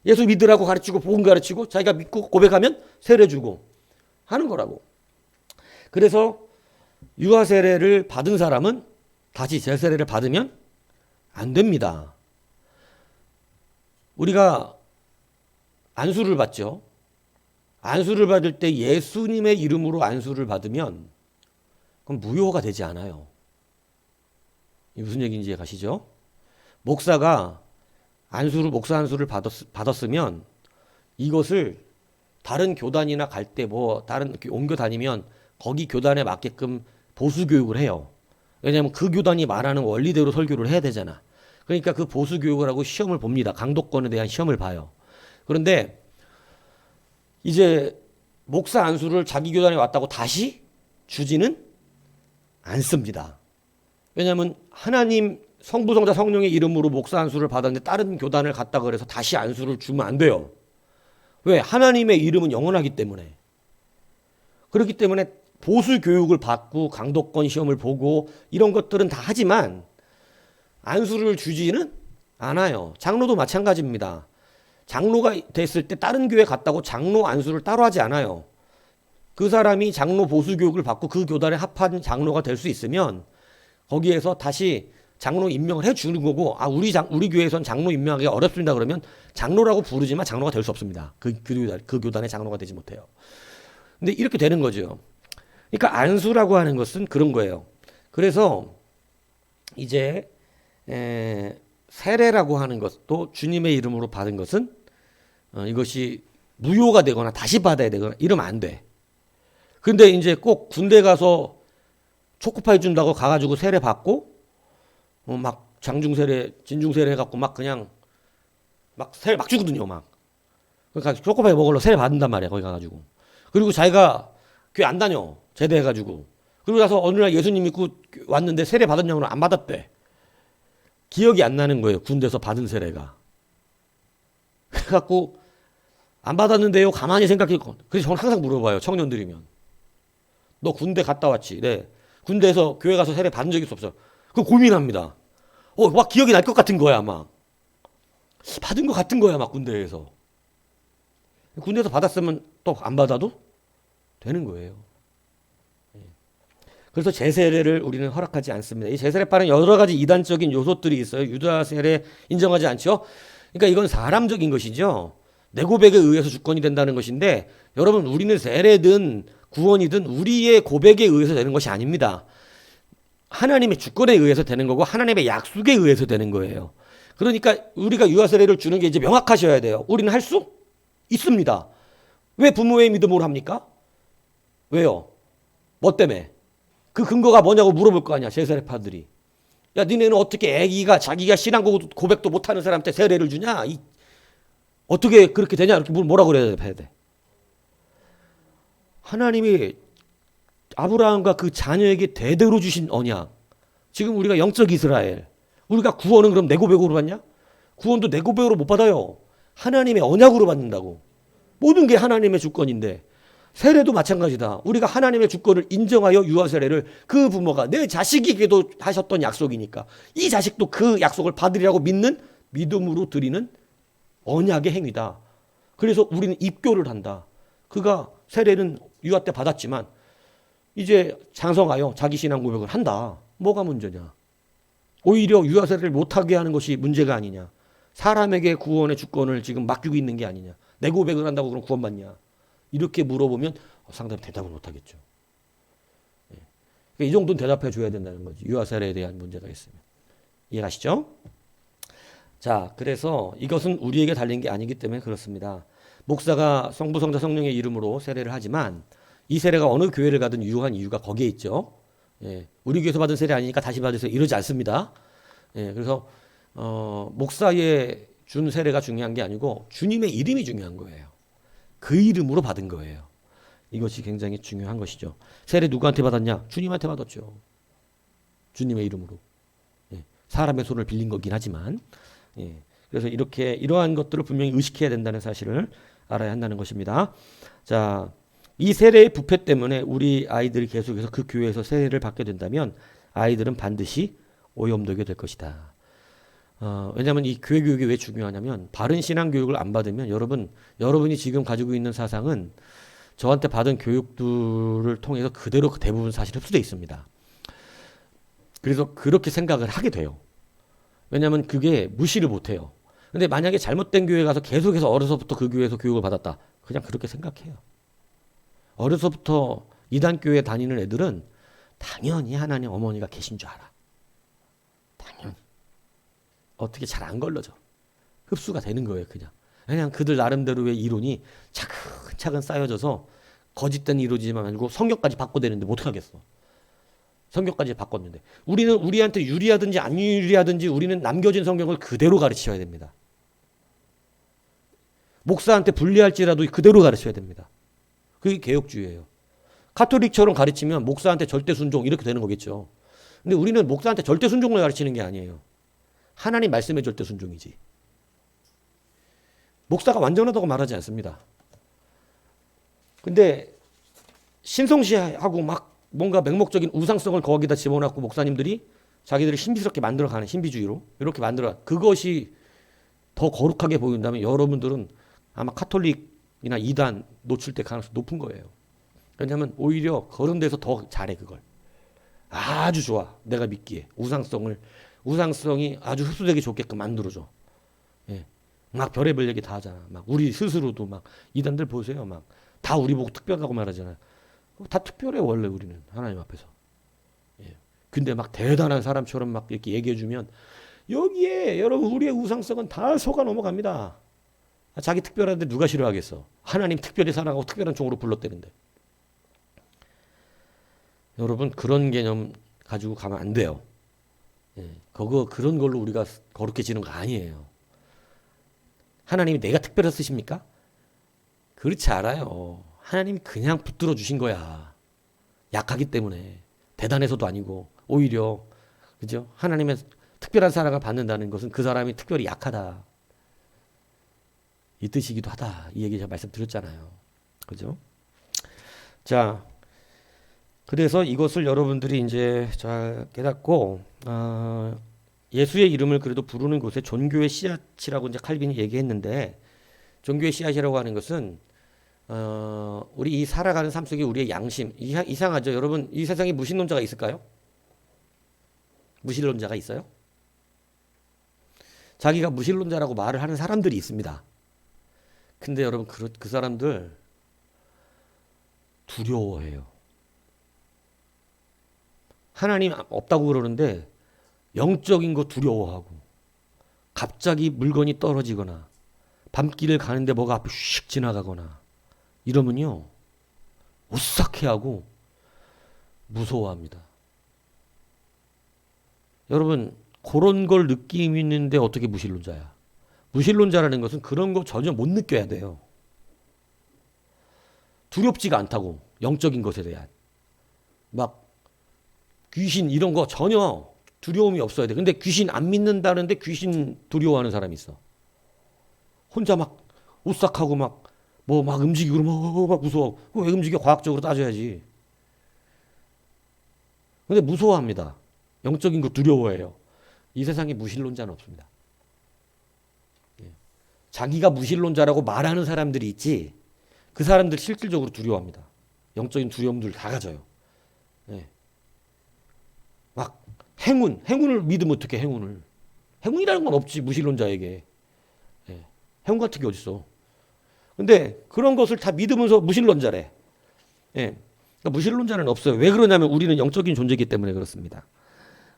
예수 믿으라고 가르치고 복음 가르치고 자기가 믿고 고백하면 세례 주고 하는 거라고. 그래서 유아 세례를 받은 사람은 다시 재세례를 받으면 안 됩니다. 우리가 안수를 받죠. 안수를 받을 때 예수님의 이름으로 안수를 받으면 그럼 무효가 되지 않아요. 무슨 얘기인지 가시죠? 목사가 목사 안수를 받았으면 이것을 다른 교단이나 갈 때 다른 옮겨 다니면 거기 교단에 맞게끔 보수 교육을 해요. 왜냐하면 그 교단이 말하는 원리대로 설교를 해야 되잖아. 그러니까 그 보수 교육을 하고 시험을 봅니다. 강도권에 대한 시험을 봐요. 그런데 이제 목사 안수를 자기 교단에 왔다고 다시 주지는 않습니다. 왜냐하면 하나님 성부 성자 성령의 이름으로 목사 안수를 받았는데 다른 교단을 갔다 그래서 다시 안수를 주면 안 돼요. 왜? 하나님의 이름은 영원하기 때문에. 그렇기 때문에 보수 교육을 받고 강도권 시험을 보고 이런 것들은 다 하지만 안수를 주지는 않아요. 장로도 마찬가지입니다. 장로가 됐을 때 다른 교회 갔다고 장로 안수를 따로 하지 않아요. 그 사람이 장로 보수 교육을 받고 그 교단에 합한 장로가 될 수 있으면 거기에서 다시 장로 임명을 해주는 거고, 우리 교회에선 장로 임명하기가 어렵습니다. 그러면 장로라고 부르지만 장로가 될 수 없습니다. 그 교단의 장로가 되지 못해요. 근데 이렇게 되는 거죠. 그러니까 안수라고 하는 것은 그런 거예요. 그래서 이제 세례라고 하는 것도 주님의 이름으로 받은 것은 이것이 무효가 되거나 다시 받아야 되거나 이러면 안 돼. 근데 이제 꼭 군대 가서 초코파이 준다고 가가지고 세례 받고 막 장중세례, 진중세례 해갖고 막 그냥 막 세례 막 주거든요, 막. 그러니까 초코파이 먹으러 세례 받는단 말이야, 거기 가가지고. 그리고 자기가 교회 안 다녀, 제대해가지고. 그리고 나서 어느 날 예수님 믿고 왔는데 세례 받았냐고 안 받았대. 기억이 안 나는 거예요, 군대에서 받은 세례가. 그래갖고 안 받았는데요, 가만히 생각했고. 그래서 저는 항상 물어봐요, 청년들이면. 너 군대 갔다 왔지? 네. 군대에서 교회 가서 세례 받은 적이 없어. 그 고민합니다. 막 기억이 날 것 같은 거야, 막. 받은 것 같은 거야, 막 군대에서. 군대에서 받았으면 또 안 받아도 되는 거예요. 그래서 제세례를 우리는 허락하지 않습니다. 이 제세례파는 여러 가지 이단적인 요소들이 있어요. 유다 세례 인정하지 않죠. 그러니까 이건 사람적인 것이죠. 내 고백에 의해서 주권이 된다는 것인데, 여러분, 우리는 세례든 구원이든 우리의 고백에 의해서 되는 것이 아닙니다. 하나님의 주권에 의해서 되는 거고 하나님의 약속에 의해서 되는 거예요. 그러니까 우리가 유아 세례를 주는 게 이제 명확하셔야 돼요. 우리는 할 수 있습니다. 왜 부모의 믿음으로 합니까? 왜요? 뭐 때문에? 그 근거가 뭐냐고 물어볼 거 아니야, 제세례파들이. 야, 니네는 어떻게 애기가 자기가 신앙 고백도 못하는 사람한테 세례를 주냐? 어떻게 그렇게 되냐? 이렇게 뭐라고 그래야 돼? 하나님이 아브라함과 그 자녀에게 대대로 주신 언약. 지금 우리가 영적 이스라엘. 우리가 구원은 그럼 내 고백으로 받냐? 구원도 내 고백으로 못 받아요. 하나님의 언약으로 받는다고. 모든 게 하나님의 주권인데. 세례도 마찬가지다. 우리가 하나님의 주권을 인정하여 유아 세례를 그 부모가 내 자식에게도 하셨던 약속이니까 이 자식도 그 약속을 받으리라고 믿는 믿음으로 드리는 언약의 행위다. 그래서 우리는 입교를 한다. 그가 세례는 유아 때 받았지만 이제 장성하여 자기 신앙 고백을 한다. 뭐가 문제냐? 오히려 유아 세례를 못하게 하는 것이 문제가 아니냐? 사람에게 구원의 주권을 지금 맡기고 있는 게 아니냐? 내 고백을 한다고 그럼 구원받냐? 이렇게 물어보면 상담 대답을 못하겠죠. 이 정도는 대답해 줘야 된다는 거지. 유아 세례에 대한 문제가 있으면. 이해가시죠? 자, 그래서 이것은 우리에게 달린 게 아니기 때문에 그렇습니다. 목사가 성부, 성자, 성령의 이름으로 세례를 하지만 이 세례가 어느 교회를 가든 유효한 이유가 거기에 있죠. 우리 교회에서 받은 세례 아니니까 다시 받으세요. 이러지 않습니다. 그래서 목사의 준 세례가 중요한 게 아니고 주님의 이름이 중요한 거예요. 그 이름으로 받은 거예요. 이것이 굉장히 중요한 것이죠. 세례 누구한테 받았냐? 주님한테 받았죠. 주님의 이름으로. 사람의 손을 빌린 거긴 하지만. 그래서 이렇게 이러한 것들을 분명히 의식해야 된다는 사실을 알아야 한다는 것입니다. 자, 이 세례의 부패 때문에 우리 아이들이 계속해서 그 교회에서 세례를 받게 된다면 아이들은 반드시 오염되게 될 것이다. 왜냐하면 이 교회 교육이 왜 중요하냐면 바른 신앙 교육을 안 받으면 여러분이 지금 가지고 있는 사상은 저한테 받은 교육들을 통해서 그대로 대부분 사실 흡수되어 있습니다. 그래서 그렇게 생각을 하게 돼요. 왜냐하면 그게 무시를 못해요. 근데 만약에 잘못된 교회 가서 계속해서 어려서부터 그 교회에서 교육을 받았다. 그냥 그렇게 생각해요. 어려서부터 이단 교회 다니는 애들은 당연히 하나님 어머니가 계신 줄 알아. 당연히. 어떻게 잘 안 걸러져. 흡수가 되는 거예요, 그냥. 그냥 그들 나름대로의 이론이 차근차근 쌓여져서 거짓된 이론이지만 아니고 성경까지 바꿔대는데 못 하겠어. 성경까지 바꿨는데. 우리는 우리한테 유리하든지 안 유리하든지 우리는 남겨진 성경을 그대로 가르쳐야 됩니다. 목사한테 불리할지라도 그대로 가르쳐야 됩니다. 그게 개혁주의예요. 카톨릭처럼 가르치면 목사한테 절대 순종 이렇게 되는 거겠죠. 근데 우리는 목사한테 절대 순종을 가르치는 게 아니에요. 하나님 말씀에 절대 순종이지. 목사가 완전하다고 말하지 않습니다. 근데 신성시하고 막 뭔가 맹목적인 우상성을 거기다 집어넣고 목사님들이 자기들이 신비스럽게 만들어가는 신비주의로 이렇게 만들어 그것이 더 거룩하게 보인다면 여러분들은 아마 카톨릭이나 이단 노출될 가능성이 높은 거예요. 왜냐하면 오히려 그런 데서 더 잘해 그걸. 아주 좋아. 내가 믿기에 우상성이 아주 흡수되기 좋게끔 만들어줘. 막 별의별 얘기 다 하잖아. 막 우리 스스로도 막 이단들 보세요. 막 다 우리 보고 특별하다고 말하잖아요. 다 특별해 원래 우리는 하나님 앞에서. 근데 막 대단한 사람처럼 막 이렇게 얘기해주면 여기에 여러분 우리의 우상성은 다 속아 넘어갑니다. 자기 특별한데 누가 싫어하겠어. 하나님 특별히 사랑하고 특별한 종으로 불렀대는데. 여러분 그런 개념 가지고 가면 안 돼요. 그런 걸로 우리가 거룩해지는 거 아니에요. 하나님이 내가 특별해서 쓰십니까? 그렇지 않아요. 하나님이 그냥 붙들어 주신 거야. 약하기 때문에. 대단해서도 아니고 오히려 그죠? 하나님의 특별한 사랑을 받는다는 것은 그 사람이 특별히 약하다. 이 뜻이기도 하다. 이 얘기 제가 말씀드렸잖아요. 그죠? 자, 그래서 이것을 여러분들이 이제 잘 깨닫고 예수의 이름을 그래도 부르는 곳에 종교의 씨앗이라고 이제 칼빈이 얘기했는데 종교의 씨앗이라고 하는 것은 우리 이 살아가는 삶 속에 우리의 양심 이상하죠. 여러분 이 세상에 무신론자가 있을까요? 무신론자가 있어요? 자기가 무신론자라고 말을 하는 사람들이 있습니다. 근데 여러분 그 사람들 두려워해요. 하나님 없다고 그러는데 영적인 거 두려워하고 갑자기 물건이 떨어지거나 밤길을 가는데 뭐가 앞에 휙 지나가거나 이러면요 오싹해하고 무서워합니다. 여러분 그런 걸 느낌 있는데 어떻게 무신론자야? 무신론자라는 것은 그런 거 전혀 못 느껴야 돼요. 두렵지가 않다고 영적인 것에 대한 막 귀신 이런 거 전혀 두려움이 없어야 돼. 근데 귀신 안 믿는다는데 귀신 두려워하는 사람이 있어. 혼자 막 오싹하고 막 뭐 막 움직이고 그러면 막 무서워. 왜 움직여? 과학적으로 따져야지. 근데 무서워합니다. 영적인 거 두려워해요. 이 세상에 무신론자는 없습니다. 자기가 무신론자라고 말하는 사람들이 있지 그 사람들 실질적으로 두려워합니다. 영적인 두려움들 다 가져요. 막 행운을 믿으면 어떻게 행운이라는 건 없지 무신론자에게. 행운 같은 게 어딨어. 근데 그런 것을 다 믿으면서 무신론자래. 예. 그러니까 무신론자는 없어요. 왜 그러냐면 우리는 영적인 존재이기 때문에 그렇습니다.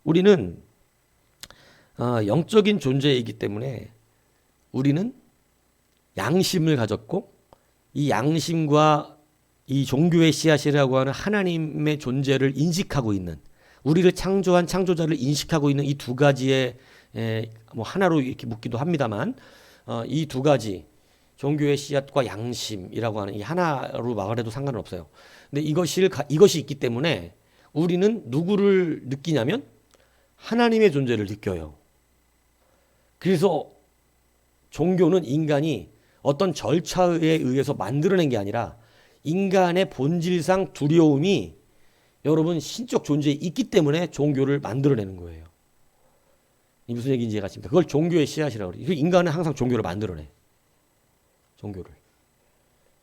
우리는 영적인 존재이기 때문에 우리는 양심을 가졌고 이 양심과 이 종교의 씨앗이라고 하는 하나님의 존재를 인식하고 있는 우리를 창조한 창조자를 인식하고 있는 이 두 가지의 뭐 하나로 이렇게 묻기도 합니다만 이 두 가지 종교의 씨앗과 양심이라고 하는 이 하나로 말해도 상관은 없어요. 근데 이것이 있기 때문에 우리는 누구를 느끼냐면 하나님의 존재를 느껴요. 그래서 종교는 인간이 어떤 절차에 의해서 만들어낸 게 아니라 인간의 본질상 두려움이 여러분 신적 존재에 있기 때문에 종교를 만들어내는 거예요. 이 무슨 얘기인지 이해가 가십니까? 그걸 종교의 씨앗이라고 그래요. 인간은 항상 종교를 만들어내. 종교를.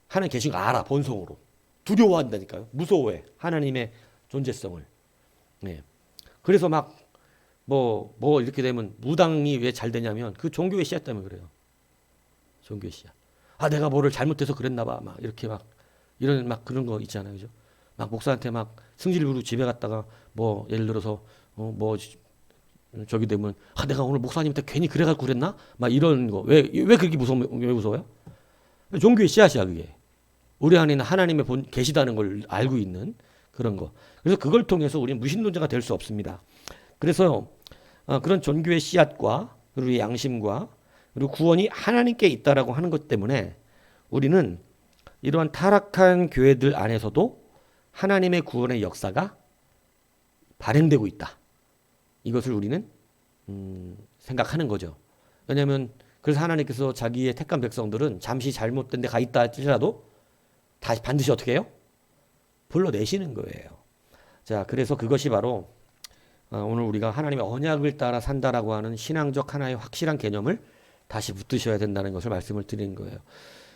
하나님 계신 거 알아, 본성으로. 두려워한다니까요. 무서워해. 하나님의 존재성을. 네. 그래서 뭐 이렇게 되면 무당이 왜 잘 되냐면 그 종교의 씨앗 때문에 그래요. 종교의 씨앗. 내가 뭐를 잘못해서 그랬나 봐. 이런 그런 거 있잖아요. 그죠? 목사한테 승질 부리고 집에 갔다가 예를 들어서 저기 되면 내가 오늘 목사님한테 괜히 그래가지고 그랬나? 이런 거. 왜 그렇게 왜 무서워요? 종교의 씨앗이야, 그게. 우리 안에는 하나님의 계시다는 걸 알고 있는 그런 거. 그래서 그걸 통해서 우리는 무신론자가 될 수 없습니다. 그래서 그런 종교의 씨앗과 그리고 양심과 그리고 구원이 하나님께 있다라고 하는 것 때문에 우리는 이러한 타락한 교회들 안에서도 하나님의 구원의 역사가 발행되고 있다. 이것을 우리는 생각하는 거죠. 왜냐하면 그래서 하나님께서 자기의 택한 백성들은 잠시 잘못된 데 가 있다 할지라도 다시 반드시 어떻게 해요? 불러내시는 거예요. 자, 그래서 그것이 바로 오늘 우리가 하나님의 언약을 따라 산다라고 하는 신앙적 하나의 확실한 개념을 다시 붙드셔야 된다는 것을 말씀을 드리는 거예요.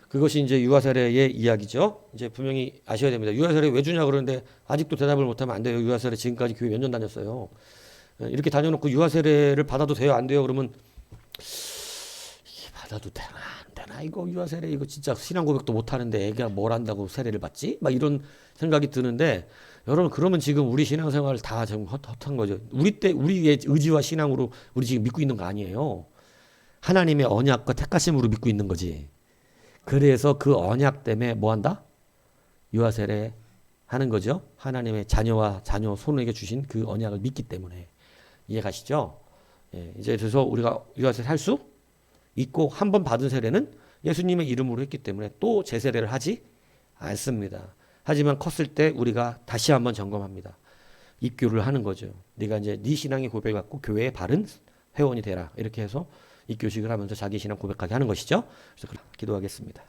그것이 이제 유아세례의 이야기죠. 이제 분명히 아셔야 됩니다. 유아세례 왜 주냐 그러는데 아직도 대답을 못하면 안 돼요. 유아세례 지금까지 교회 몇 년 다녔어요. 이렇게 다녀놓고 유아세례를 받아도 돼요? 안 돼요? 그러면 받아도 되나 안 되나 이거 유아세례 이거 진짜 신앙 고백도 못하는데 애가 뭘 한다고 세례를 받지? 이런 생각이 드는데 여러분 그러면 지금 우리 신앙생활 다 지금 헛한 거죠. 우리의 의지와 신앙으로 우리 지금 믿고 있는 거 아니에요. 하나님의 언약과 택하심으로 믿고 있는 거지. 그래서 그 언약 때문에 뭐 한다? 유아세례 하는 거죠. 하나님의 자녀와 자녀 손에게 주신 그 언약을 믿기 때문에. 이해가시죠? 예, 이제 그래서 우리가 유아세례 할 수 있고 한 번 받은 세례는 예수님의 이름으로 했기 때문에 또 재세례를 하지 않습니다. 하지만 컸을 때 우리가 다시 한번 점검합니다. 입교를 하는 거죠. 네가 이제 네 신앙의 고백을 갖고 교회의 바른 회원이 되라. 이렇게 해서 입교식을 하면서 자기 신앙 고백하게 하는 것이죠. 그래서 기도하겠습니다.